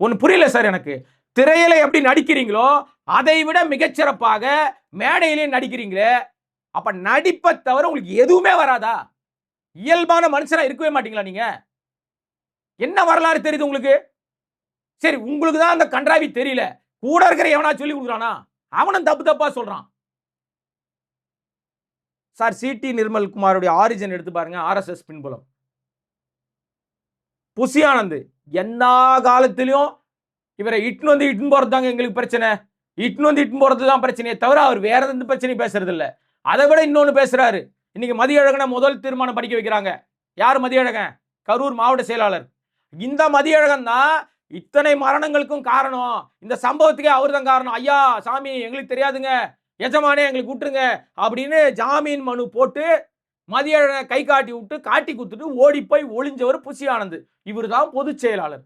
[SPEAKER 2] ஒன்னு புரியல சார் எனக்கு. திரையில எப்படி நடிக்கிறீங்களோ அதை விட மிகச்சிறப்பாக மேடையிலேயே நடிக்கிறீங்களே, அப்ப நடிப்பை தவிர உங்களுக்கு எதுவுமே வராதா? இயல்பான மனுஷனா இருக்கவே மாட்டீங்களா நீங்க? என்ன வரலாறு தெரியுது உங்களுக்கு? சரி, உங்களுக்கு தான் அந்த கன்றாவி தெரியல, கூட இருக்கிற எவனா சொல்லி கொடுக்குறானா? அவனும் தப்பு தப்பா சொல்றான். சார், சிடி நிர்மல் குமாருடைய ஆரிஜின் எடுத்து பாருங்க. ஆர்எஸ்எஸ் பின்புலம். புசி ஆனந்த் எல்லா காலத்திலும் இவரை இட்டுன்னு போறதுதாங்க எங்களுக்கு பிரச்சனை, இட்டுன்னு போறதுதான் பிரச்சனையே தவிர அவர் வேற எந்த பிரச்சனையும் பேசுறது இல்ல. அதை விட இன்னொன்னு பேசுறாரு. இன்னைக்கு மதியழகனை முதல் தீர்மானம் படிக்க வைக்கிறாங்க. யார் மதியழகன்? கரூர் மாவட்ட செயலாளர். இந்த மதியழகன் தான் இத்தனை மரணங்களுக்கும் காரணம். இந்த சம்பவத்துக்கே அவர் தான் காரணம். ஐயா சாமி எங்களுக்கு தெரியாதுங்க, எஜமானே எங்களுக்கு விட்டுருங்க அப்படின்னு ஜாமீன் மனு போட்டு மதியழகனை கை காட்டி விட்டு காட்டி குத்துட்டு ஓடி போய் ஒளிஞ்சவர் புசி ஆனந்த். இவர் தான் பொதுச் செயலாளர்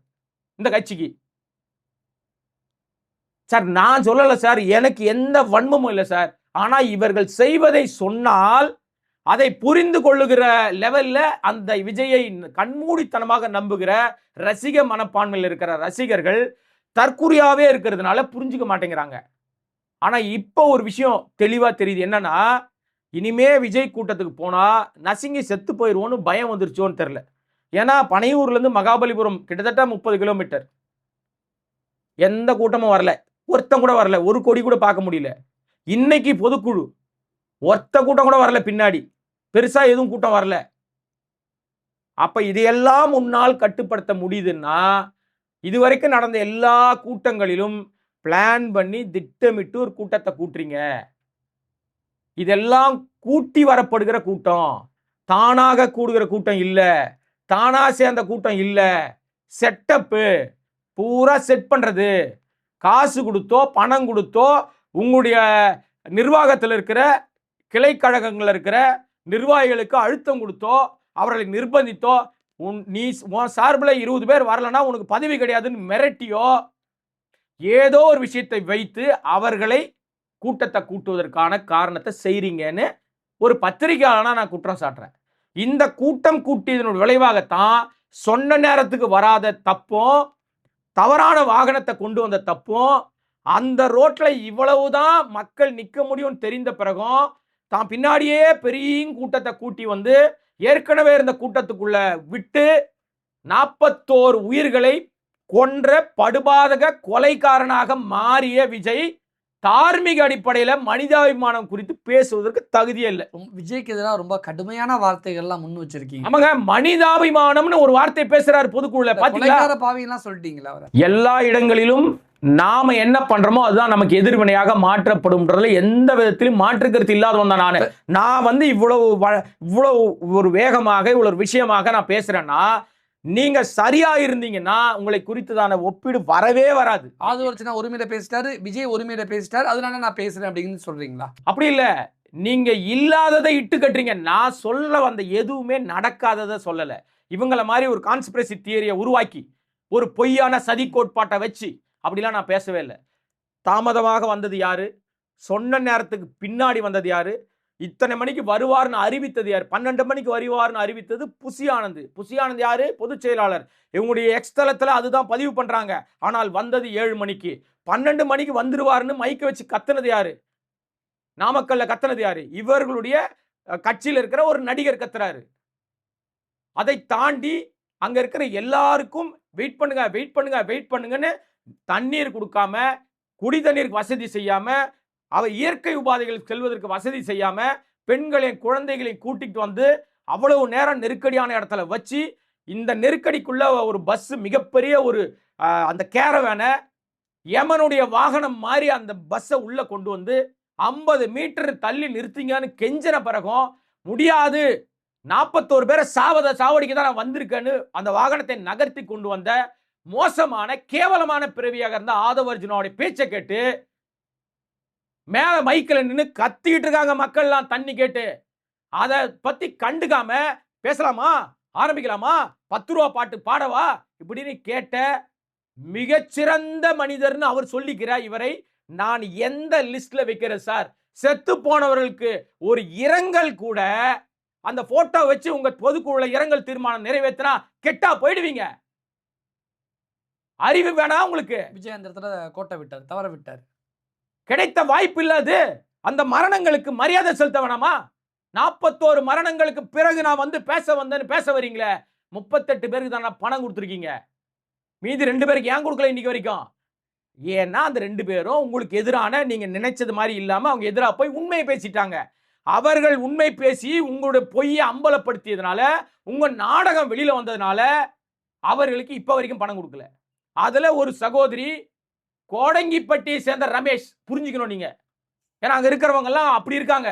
[SPEAKER 2] இந்த கட்சிக்கு. சார், நான் சொல்லல சார், எனக்கு எந்த வன்மமும் இல்லை சார். ஆனா இவர்கள் செய்வதை சொன்னால் அதை புரிந்து கொள்ளுகிற லெவல்ல அந்த விஜயை கண்மூடித்தனமாக நம்புகிற ரசிக மனப்பான்மையில் இருக்கிற ரசிகர்கள் தற்குறியாவே இருக்கிறதுனால புரிஞ்சுக்க மாட்டேங்கிறாங்க. ஆனா இப்ப ஒரு விஷயம் தெளிவா தெரியுது. என்னன்னா, இனிமே விஜய் கூட்டத்துக்கு போனா நசுங்கி செத்து போயிருவோன்னு பயம் வந்துருச்சோன்னு தெரியல. ஏன்னா பனையூர்ல இருந்து மகாபலிபுரம் கிட்டத்தட்ட 30 கிலோமீட்டர். எந்த கூட்டமும் வரல, ஒருத்தம் கூட வரல, ஒரு கொடி கூட பார்க்க முடியல. இன்னைக்கு பொதுக்குழு ஒருத்த கூட்டம் கூட வரல, பின்னாடி பெருசா எதுவும் கூட்டம் வரல. அப்ப இதையெல்லாம் முன்னால் கட்டுப்படுத்த முடியுதுன்னா, இதுவரைக்கும் நடந்த எல்லா கூட்டங்களிலும் பிளான் பண்ணி திட்டமிட்டு ஒரு கூட்டத்தை கூட்டுறீங்க. இதெல்லாம் கூட்டி வரப்படுகிற கூட்டம், தானாக கூடுகிற கூட்டம் இல்ல, தானா சேர்ந்த கூட்டம் இல்ல. செட்டப்பு பூரா செட் பண்றது. காசு கொடுத்தோ பணம் கொடுத்தோ உங்களுடைய நிர்வாகத்தில் இருக்கிற கிளை கழகங்கள் இருக்கிற நிர்வாகிகளுக்கு அழுத்தம் கொடுத்தோ அவர்களை நிர்பந்தித்தோ நீ சார்பில் 20 பேர் வரலன்னா உனக்கு பதவி கிடையாதுன்னு மிரட்டியோ ஏதோ ஒரு விஷயத்தை வைத்து அவர்களை கூட்டத்தை கூட்டுவதற்கான காரணத்தை செய்றீங்கன்னு ஒரு பத்திரிகையாளனா நான் குற்றம் சாட்டுறேன். இந்த கூட்டம் கூட்டியதனுடைய விளைவாகத்தான் சொன்ன நேரத்துக்கு வராத தப்பும், தவறான வாகனத்தை கொண்டு வந்த தப்பும், அந்த ரோட்ல இவ்வளவுதான் மக்கள் நிக்க முடியும் தெரிந்த பிறகும் தான் பின்னாடியே பெரிய கூட்டத்தை கூட்டி வந்து ஏற்கனவே இருந்த கூட்டத்துக்குள்ள விட்டு 41 உயிர்களை கொன்ற படுபாதக கொலைக்காரனாக மாறிய விஜய் தார்மீக அடிப்படையில மனிதாபிமானம் குறித்து பேசுவதற்கு தகுதியே இல்லை.
[SPEAKER 1] விஜய்க்கு எதிராக ரொம்ப கடுமையான வார்த்தைகள்லாம் முன் வச்சிருக்கீங்க.
[SPEAKER 2] ஆமாங்க, மனிதாபிமானம்னு ஒரு வார்த்தை பேசுறாரு பொதுக்குழுல. பாத்தீங்களா,
[SPEAKER 1] பாவியெல்லாம் சொல்லிட்டீங்களா?
[SPEAKER 2] எல்லா இடங்களிலும் நாம என்ன பண்றோமோ அதுதான் நமக்கு எதிர்வினையாக மாற்றப்படும்ன்றதுல எந்த விதத்திலும் மாற்றுக்கருத்து இல்லாதவன் தான் நான் வந்து இவ்வளவு ஒரு வேகமாக இவ்வளவு விஷயமாக நான் பேசுறேன்னா, நீங்க சரியா இருந்தீங்கன்னா உங்களை குறித்துதான ஒப்பீடு வரவே வராது.
[SPEAKER 1] அது ஒரு சின்ன உரிமையில பேசிட்டாரு, விஜய் உரிமையில பேசிட்டாரு, அதனால நான் பேசுறேன் அப்படின்னு சொல்றீங்களா?
[SPEAKER 2] அப்படி இல்ல, நீங்க இல்லாததை இட்டு கட்டுறீங்க. நான் சொல்ல வந்த எதுவுமே நடக்காததை சொல்லல. இவங்கள மாதிரி ஒரு கான்ஸ்பிரசி தியரியை உருவாக்கி ஒரு பொய்யான சதி கோட்பாட்டை வச்சு அப்படிலாம் நான் பேசவே இல்லை. தாமதமாக வந்தது யாரு? சொன்ன நேரத்துக்கு பின்னாடி வந்தது யாரு? இத்தனை மணிக்கு வருவார்னு அறிவித்தது யார்? 12 மணிக்கு வருவார்னு அறிவித்தது புசி ஆனந்த். புசி ஆனந்த் யாரு? பொதுச் செயலாளர். இவங்களுடைய எக்ஸ்தலத்துல அதுதான் பதிவு பண்றாங்க. ஆனால் வந்தது 7 மணிக்கு. 12 மணிக்கு வந்துருவாருன்னு மைக்க வச்சு கத்துனது யாரு? நாமக்கல்ல கத்துனது யாரு? இவர்களுடைய கட்சியில் இருக்கிற ஒரு நடிகர் கத்துறாரு. அதை தாண்டி அங்க இருக்கிற எல்லாருக்கும் வெயிட் பண்ணுங்க வெயிட் பண்ணுங்க வெயிட் பண்ணுங்கன்னு தண்ணீர் கொடுக்காம, குடி தண்ணீருக்கு வசதி செய்யாம, இயற்கை உபாதைகளுக்கு செல்வதற்கு வசதி செய்யாம, பெண்களையும் குழந்தைகளையும் கூட்டிட்டு வந்து அவ்வளவு நேரம் நெருக்கடியான இடத்துல வச்சு, இந்த நெருக்கடிக்குள்ள ஒரு பஸ் மிகப்பெரிய ஒரு அந்த கேரவேனை யமனுடைய வாகனம் மாதிரி அந்த பஸ்ஸை உள்ள கொண்டு வந்து 50 மீட்டர் தள்ளி நிறுத்திங்கன்னு கெஞ்சின பிறகும் முடியாது, 41 பேரை சாவடிக்க தான் நான் வந்திருக்கேன்னு அந்த வாகனத்தை நகர்த்தி கொண்டு வந்த மோசமான கேவலமான பிறவியாக இருந்த ஆதவ அர்ஜுனாவுடைய பேச்சை கேட்டு மேல மைக்கில் நின்று கத்திட்டு இருக்காங்க மக்கள்லாம் தண்ணி கேட்டு. அதை பத்தி கண்டுக்காம பேசலாமா, ஆரம்பிக்கலாமா, 10 ரூபா பாட்டு பாடவா இப்படின்னு கேட்ட மிகச்சிறந்த மனிதர்னு அவர் சொல்லிக்கிறார். இவரை நான் எந்த லிஸ்ட்ல வைக்கிறேன் சார்? செத்து போனவர்களுக்கு ஒரு இரங்கல் கூட அந்த போட்டோ வச்சு உங்க பொதுக்குழுல இரங்கல் தீர்மானம் நிறைவேற்றினா கெட்டா போயிடுவீங்க. அறிவு வேணாம் உங்களுக்கு?
[SPEAKER 1] விஜய் அந்த இடத்துல கோட்டை விட்டார், தவற விட்டார்.
[SPEAKER 2] கிடைத்த வாய்ப்பு இல்லாது அந்த மரணங்களுக்கு மரியாதை செலுத்த வேணாமா? 41 மரணங்களுக்கு பிறகு நான் வந்து பேச வரீங்களே, 38 பேருக்கு தான் பணம் கொடுத்துருக்கீங்க. மீதி 2 பேருக்கு ஏன் கொடுக்கல இன்னைக்கு வரைக்கும்? ஏன்னா அந்த 2 பேரும் உங்களுக்கு எதிரான, நீங்க நினைச்சது மாதிரி இல்லாம அவங்க எதிராக போய் உண்மையை பேசிட்டாங்க. அவர்கள் உண்மை பேசி உங்களுடைய பொய்யை அம்பலப்படுத்தியதுனால, உங்க நாடகம் வெளியில வந்ததுனால அவர்களுக்கு இப்ப வரைக்கும் பணம் கொடுக்கல. அதுல ஒரு சகோதரி கோடங்கிப்பட்டியை சேர்ந்த ரமேஷ், புரிஞ்சுக்கணும் நீங்க, ஏன்னா அங்க இருக்கிறவங்க எல்லாம் அப்படி இருக்காங்க.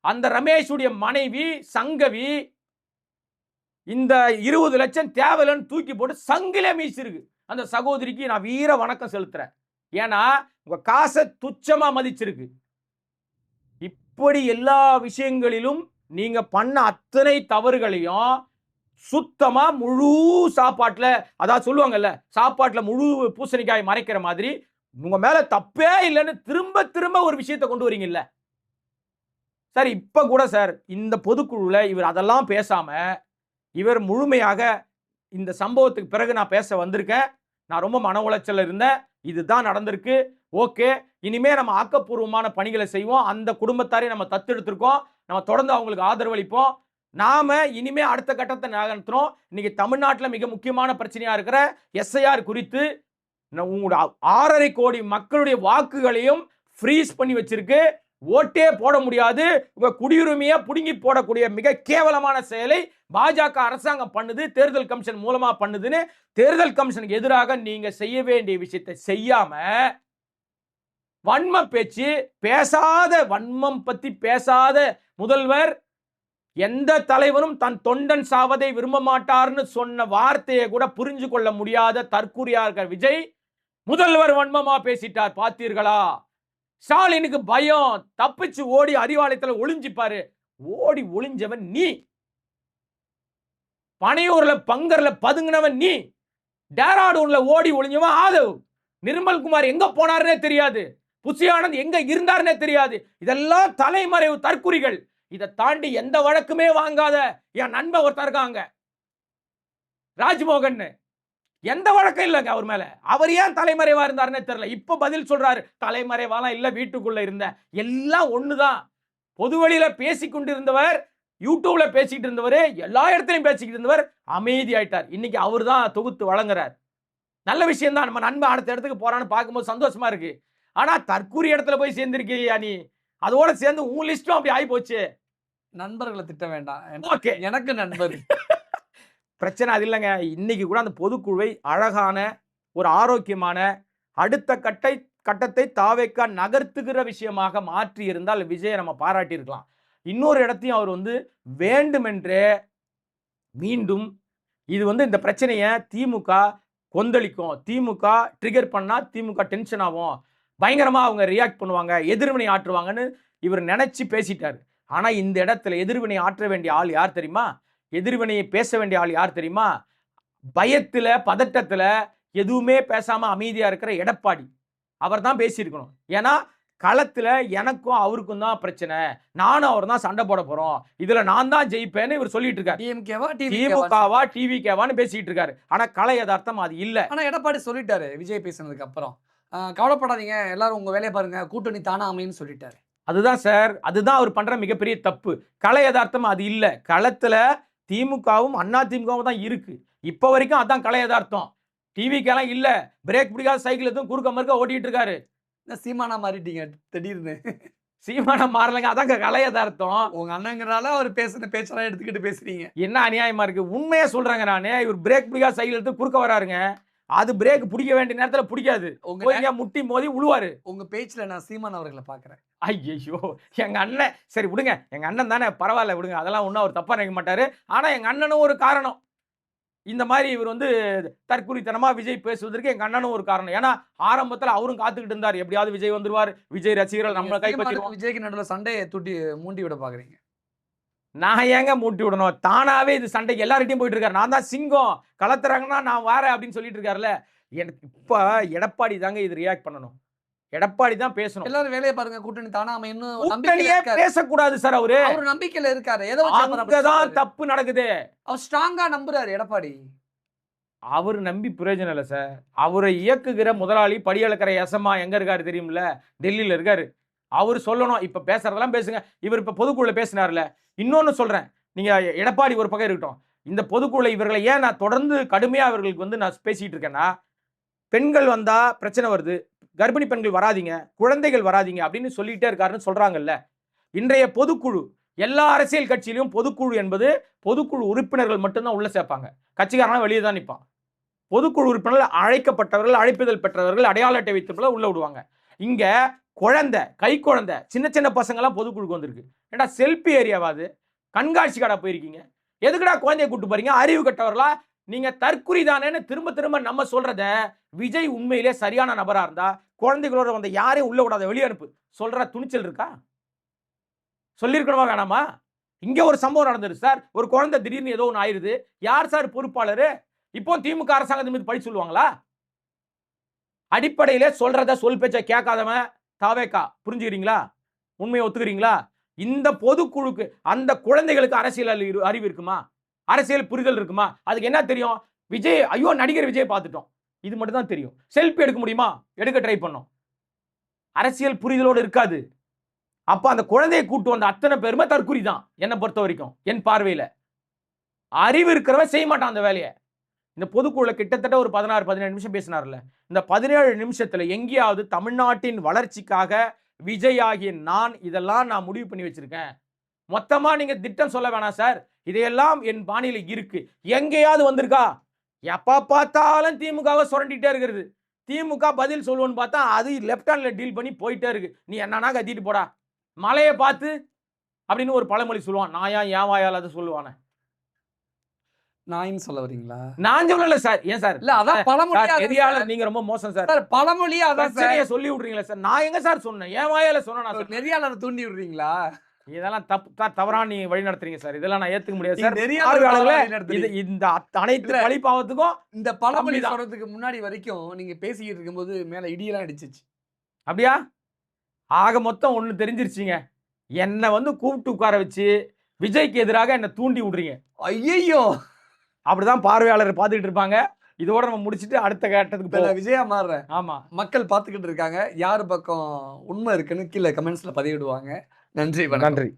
[SPEAKER 2] அந்த ரமேஷுடைய மனைவி சங்கவி இந்த 20 லட்சம் தேவையில்லைன்னு தூக்கி போட்டு சங்கிலே மீசிருக்கு. அந்த சகோதரிக்கு நான் வீர வணக்கம் செலுத்துறேன். ஏன்னா உங்க காசை துச்சமா மதிச்சிருக்கு. இப்படி எல்லா விஷயங்களிலும் நீங்க பண்ண அத்தனை தவறுகளையும் சுத்தமா முழு சாப்பாட்டுல, அதாவது சொல்லுவாங்கல்ல, சாப்பாட்டுல முழு பூசணிக்காய் மறைக்கிற மாதிரி உங்க மேல தப்பே இல்லைன்னு திரும்ப திரும்ப ஒரு விஷயத்தை கொண்டு வரீங்கல்ல சார். இப்ப கூட சார் இந்த பொதுக்குழுல இவர் அதெல்லாம் பேசாம, இவர் முழுமையாக இந்த சம்பவத்துக்கு பிறகு நான் பேச வந்திருக்கேன், நான் ரொம்ப மன உளைச்சல் இருந்தேன், இதுதான் நடந்திருக்கு, ஓகே, இனிமே நம்ம ஆக்கப்பூர்வமான பணிகளை செய்வோம், அந்த குடும்பத்தாரை நம்ம தத்தெடுத்திருக்கோம், நம்ம தொடர்ந்து அவங்களுக்கு ஆதரவு அளிப்போம், நாம இனிமே அடுத்த கட்டத்தை நகர்த்துறோம். இன்னைக்கு தமிழ்நாட்டில் மிக முக்கியமான பிரச்சனையா இருக்கிற எஸ்ஐஆர் குறித்து உங்களோட 6.5 கோடி மக்களுடைய வாக்குகளையும் ஃப்ரீஸ் பண்ணி வச்சிருக்கு. ஓட்டே போட முடியாது, உங்க குடியுரிமையை புடுங்கி போடக்கூடிய மிக கேவலமான செயலை பாஜக அரசாங்கம் பண்ணுது, தேர்தல் கமிஷன் மூலமா பண்ணுதுன்னு தேர்தல் கமிஷனுக்கு எதிராக நீங்க செய்ய வேண்டிய விஷயத்தை செய்யாம வன்ம பேச்சு பேசாத, வன்மம் பத்தி பேசாத முதல்வர், எந்த தலைவரும் தன் தொண்டன் சாவதை விரும்ப மாட்டார்னு சொன்ன வார்த்தையை கூட புரிஞ்சு கொள்ள முடியாத தற்கூரியா இருக்கிற விஜய் முதல்வர் வன்மமா பேசிட்டார். பார்த்தீர்களா? ஸ்டாலினுக்கு பயம், தப்பிச்சு ஓடி அறிவாலயத்தில் ஒளிஞ்சிப்பாரு. ஓடி ஒளிஞ்சவன் நீ, பனையூர்ல பங்கர்ல பதுங்கினவன் நீ, டேராடூன்ல ஓடி ஒளிஞ்சவன் ஆதவ், நிர்மல்குமார் எங்க போனாருன்னே தெரியாது, புசி ஆனந்த் எங்க இருந்தாருன்னே தெரியாது. இதெல்லாம் தலைமறைவு தற்குறிகள். இதை தாண்டி எந்த வழக்குமே வாங்காத என் நண்பன் ஒருத்தர் இருக்காங்க, ராஜ்மோகன், எந்த வழக்கம் இல்லைங்க அவர் மேல. அவர் ஏன் தலைமறைவா இருந்தாருன்னே தெரியல. இப்ப பதில் சொல்றாரு, தலைமறைவாலாம் இல்ல, வீட்டுக்குள்ள இருந்த, எல்லாம் ஒண்ணுதான். பொது வழியில பேசிக்கொண்டிருந்தவர், யூடியூப்ல பேசிக்கிட்டு இருந்தவர், எல்லா இடத்துலையும் பேசிக்கிட்டு இருந்தவர் அமைதி ஆயிட்டார். இன்னைக்கு அவர் தான் தொகுத்து வழங்குறார். நல்ல விஷயம் தான், நம்ம நண்பன் அடுத்த இடத்துக்கு போறான்னு பார்க்கும்போது சந்தோஷமா இருக்கு. ஆனா தற்கூரி இடத்துல போய் சேர்ந்திருக்கியா நீ, அதோட சேர்ந்து உன் லிஸ்டும் அப்படி ஆகி போச்சு.
[SPEAKER 1] நண்பர்களை திட்ட வேண்டாம்,
[SPEAKER 2] ஓகே,
[SPEAKER 1] எனக்கு நண்பர்
[SPEAKER 2] பிரச்சனை அது இல்லைங்க. இன்னைக்கு கூட அந்த பொதுக்குழுவை அழகான ஒரு ஆரோக்கியமான அடுத்த கட்டத்தை தாவேக்கா நகர்த்துகிற விஷயமாக மாற்றி இருந்தால் விஜயை நம்ம பாராட்டி இருக்கலாம். இன்னொரு இடத்தையும் அவர் வந்து வேண்டுமென்றே மீண்டும் இது வந்து இந்த பிரச்சனையை திமுக கொந்தளிக்கும், திமுக ட்ரிகர் பண்ணா திமுக டென்ஷன் ஆகும், பயங்கரமா அவங்க ரியாக்ட் பண்ணுவாங்க, எதிர்வினை ஆற்றுவாங்கன்னு இவர் நினைச்சு பேசிட்டாரு. ஆனா இந்த இடத்துல எதிர்வினை ஆற்ற வேண்டிய ஆள் யார் தெரியுமா? எதிர்வினையை பேச வேண்டிய ஆள் யார் தெரியுமா? பயத்துல பதட்டத்துல எதுவுமே பேசாம அமைதியா இருக்கிற எடப்பாடி. அவர் தான் பேசியிருக்கணும். ஏன்னா களத்துல எனக்கும் அவருக்கும் தான் பிரச்சனை, நானும் அவர் தான் சண்டை போட போறோம், இதுல நான் தான் ஜெயிப்பேன்னு இவர் சொல்லிட்டு இருக்காரு. திமுகவா டிவிகேவான்னு பேசிட்டு இருக்காரு. ஆனா கலை யதார்த்தம் அது இல்ல.
[SPEAKER 1] ஆனா எடப்பாடி சொல்லிட்டாரு விஜய் பேசினதுக்கு அப்புறம், கவலைப்படாதீங்க எல்லாரும் உங்க வேலையை பாருங்க, கூட்டணி தானா அமைன்னு சொல்லிட்டாரு.
[SPEAKER 2] அதுதான் சார், அதுதான் அவர் பண்ற மிகப்பெரிய தப்பு. கலை யதார்த்தம் அது இல்ல. களத்துல திமுகவும் அண்ணா திமுகவும் தான் இருக்கு. இப்ப வரைக்கும் அதான் கலை யதார்த்தம். டிவிக்கெல்லாம் இல்ல, பிரேக் பிடிக்காத சைக்கிள் எதுவும் குறுக்க மறுக்க ஓட்டிட்டு இருக்காரு.
[SPEAKER 1] சீமானா மாறிட்டீங்க திடீர்னு.
[SPEAKER 2] சீமானா மாறலங்க, அதாங்க கலை யதார்த்தம்.
[SPEAKER 1] உங்க அண்ணங்கிறனால அவர் பேசுன பேச்செல்லாம் எடுத்துக்கிட்டு பேசுறீங்க.
[SPEAKER 2] என்ன அநியாயமா இருக்கு. உண்மையா சொல்றாங்க, நானு இவர் பிரேக் பிடிக்காத சைக்கிள் எடுத்து குறுக்க வராருங்க, அது பிரேக் பிடிக்க வேண்டிய நேரத்துல பிடிக்காது, முட்டி மோதி உழுவாரு.
[SPEAKER 1] உங்க பேச்சுல நான் சீமான் அவர்களை பாக்குறேன்.
[SPEAKER 2] ஐயோ, எங்க அண்ணன், சரி விடுங்க, எங்க அண்ணன் தானே, பரவாயில்ல விடுங்க, அதெல்லாம் ஒன்றும் அவர் தப்பா நினைக்க மாட்டாரு. ஆனா எங்க அண்ணனும் ஒரு காரணம், இந்த மாதிரி இவர் வந்து தற்குறித்தனமா விஜய் பேசுவதற்கு எங்க அண்ணனும் ஒரு காரணம். ஏன்னா ஆரம்பத்துல அவரும் காத்துக்கிட்டு இருந்தார், எப்படியாவது விஜய் வந்துருவார், விஜய் ரசிகர்கள் நம்மளை கைப்பற்றிடுவோம்.
[SPEAKER 1] விஜய்க்கு நடுவில் சண்டையை மூண்டி விட பாக்குறீங்க.
[SPEAKER 2] நான் ஏங்க மூட்டி விடணும், தானாவே இது சண்டைக்கு எல்லார்கிட்டையும் போயிட்டு இருக்காரு. நான் தான் சிங்கம், கலத்துறாங்கன்னா நான் வாரேன் அப்படின்னு சொல்லிட்டு இருக்காருல்ல. எனக்கு இப்ப எடப்பாடி தாங்க இது ரியாக்ட் பண்ணணும், எடப்பாடி தான் பேசணும்.
[SPEAKER 1] எல்லாரும் வேலையை பாருங்க, கூட்டணி தானா அமையணும்.
[SPEAKER 2] கூட்டணியே பேசக்கூடாது சார். அவரு
[SPEAKER 1] நம்பிக்கையில இருக்காரு.
[SPEAKER 2] அங்கதான் தப்பு நடக்குது.
[SPEAKER 1] அவர் ஸ்ட்ராங்கா நம்புறாரு எடப்பாடி.
[SPEAKER 2] அவர் நம்பி பிரயோஜனம் இல்லை சார். அவரை இயக்குகிற முதலாளி படியளக்கிற எசமா எங்க இருக்காரு தெரியுமில்ல, டெல்லியில இருக்காரு. அவர் சொல்லணும். இப்ப பேசுறதெல்லாம் பேசுங்க. இவர் இப்ப பொதுக்குழுல பேசினார்ல. இன்னொன்னு சொல்றேன், நீங்க எடப்பாடி ஒரு பக்கம் இருக்கட்டும், இந்த பொதுக்குழுல இவர்களை ஏன் நான் தொடர்ந்து கடுமையா அவர்களுக்கு வந்து நான் பேசிட்டு இருக்கேன்னா, பெண்கள் வந்தா பிரச்சனை வருது, கர்ப்பிணி பெண்கள் வராதீங்க, குழந்தைகள் வராதீங்க அப்படின்னு சொல்லிட்டே இருக்காருன்னு சொல்றாங்கல்ல. இன்றைய பொதுக்குழு எல்லா அரசியல் கட்சியிலும் பொதுக்குழு என்பது பொதுக்குழு உறுப்பினர்கள் மட்டும்தான் உள்ள சேர்ப்பாங்க, கட்சிக்காரனா வெளியே தான் நிற்பான். பொதுக்குழு உறுப்பினர்கள் அழைக்கப்பட்டவர்கள், அழைப்புதல் பெற்றவர்கள், அடையாள அட்டை வைத்தவர்கள் உள்ள விடுவாங்க. இங்க குழந்தை, கை குழந்தை, சின்ன சின்ன பசங்கெல்லாம் பொதுக்குழுக்கு வந்திருக்கு. ஏண்டா செல்ஃபி ஏரியாவாது, கண்காட்சி கடை போயிருக்கீங்க, எதுக்குடா குழந்தைய கூட்டு போறீங்க? அறிவு கட்டவர்களா நீங்க? தற்குறி தானேன்னு திரும்ப திரும்ப நம்ம சொல்றத விஜய் உண்மையிலே சரியான நபரா இருந்தா குழந்தைகளோட வந்த யாரையும் உள்ள விடாத, வெளியே அனுப்பு சொல்ற துணிச்சல் இருக்கா? சொல்லியிருக்கணுமா வேணாமா? இங்க ஒரு சம்பவம் நடந்துருச்சு சார், ஒரு குழந்தை திடீர்னு ஏதோ ஒன்று ஆயிருது, யார் சார் பொறுப்பாளரு? இப்போ திமுக அரசாங்கத்தின் மீது பழி சொல்லுவாங்களா? அடிப்படையிலே சொல்றத சொல் பேச்ச கேட்காதவன் தாவேக்கா, புரிஞ்சுக்கிறீங்களா? உண்மையை ஒத்துக்கிறீங்களா? இந்த பொதுக்குழுக்கு அந்த குழந்தைகளுக்கு அரசியல் அறிவு இருக்குமா? அரசியல் புரிதல் இருக்குமா? அதுக்கு என்ன தெரியும்? விஜய், ஐயோ நடிகர் விஜய் பார்த்துட்டோம், இது மட்டும் தான் தெரியும். செல்ஃபி எடுக்க முடியுமா? எடுக்க ட்ரை பண்ணோம். அரசியல் புரிதலோடு இருக்காது. அப்ப அந்த குழந்தையை கூட்டு வந்த அத்தனை பேருமே தற்குறி தான் என்னை பொறுத்த வரைக்கும். என் பார்வையில அறிவு இருக்கிறவன் செய்ய மாட்டான் அந்த வேலையை. இந்த பொதுக்குழுல கிட்டத்தட்ட ஒரு 16-17 நிமிஷம் பேசினார்ல. இந்த 17 நிமிஷத்துல எங்கேயாவது தமிழ்நாட்டின் வளர்ச்சிக்காக விஜய் ஆகிய நான் இதெல்லாம் நான் முடிவு பண்ணி வச்சிருக்கேன், மொத்தமா நீங்க திட்டம் சொல்ல வேணாம் சார், இதையெல்லாம் என் பாணியில இருக்கு, எங்கேயாவது வந்திருக்கா? எப்ப பார்த்தாலும் திமுகவை சுரண்டிட்டே இருக்கிறது. திமுக பதில் சொல்லுவோன்னு பார்த்தா அது லெப்ட் ஹேண்ட்ல டீல் பண்ணி போயிட்டே இருக்கு. நீ என்னன்னா கத்திட்டு போடா, மலையை பார்த்து அப்படின்னு ஒரு பழமொழி சொல்லுவான். நான் ஏன் வாயால் அதை சொல்லுவானே?
[SPEAKER 1] நான் சொல்ல வரீங்களா?
[SPEAKER 2] நான் சொல்லல சார். ஏன் சார்?
[SPEAKER 1] இல்ல அதான் பழமொழியா
[SPEAKER 2] நெறியாளர், நீங்க ரொம்ப மோசம் சார்.
[SPEAKER 1] சார் பழமொழியா அதான் சார்
[SPEAKER 2] சொல்லி விடுறீங்களா சார்? நான் எங்க சார் சொன்னேன்? ஏன் வாயால சொன்னா
[SPEAKER 1] நெறியாளர் தூண்டி விடுறீங்களா?
[SPEAKER 2] இதெல்லாம் தவறா நீங்க வழி நடத்துறீங்க சார். இதெல்லாம் நான் ஏத்துக்க முடியாது சார். இந்த அனைத்து பழிபாவத்துக்கும்
[SPEAKER 1] இந்த பழமொழி சொல்றதுக்கு முன்னாடி வரைக்கும் நீங்க பேசிக்கிட்டு இருக்கும்போது மேல இடியெல்லாம் அடிச்சிச்சு.
[SPEAKER 2] அப்படியா? ஆக மொத்தம் ஒண்ணு தெரிஞ்சிருச்சுங்க, என்ன வந்து கூப்பிட்டு உட்கார வச்சு விஜய்க்கு எதிராக என்ன தூண்டி விடுறீங்க.
[SPEAKER 1] ஐயோ,
[SPEAKER 2] அப்படிதான் பார்வையாளர் பார்த்துக்கிட்டு இருப்பாங்க. இதோட நம்ம முடிச்சிட்டு அடுத்த கட்டத்துக்கு போவோம்.
[SPEAKER 1] விஜயா மாறுறேன்.
[SPEAKER 2] ஆமா,
[SPEAKER 1] மக்கள் பார்த்துக்கிட்டு இருக்காங்க. யாரு பக்கம் உண்மை இருக்குன்னு கீழே கமெண்ட்ஸ்ல பதிவிடுவாங்க. நன்றி,
[SPEAKER 2] நன்றி.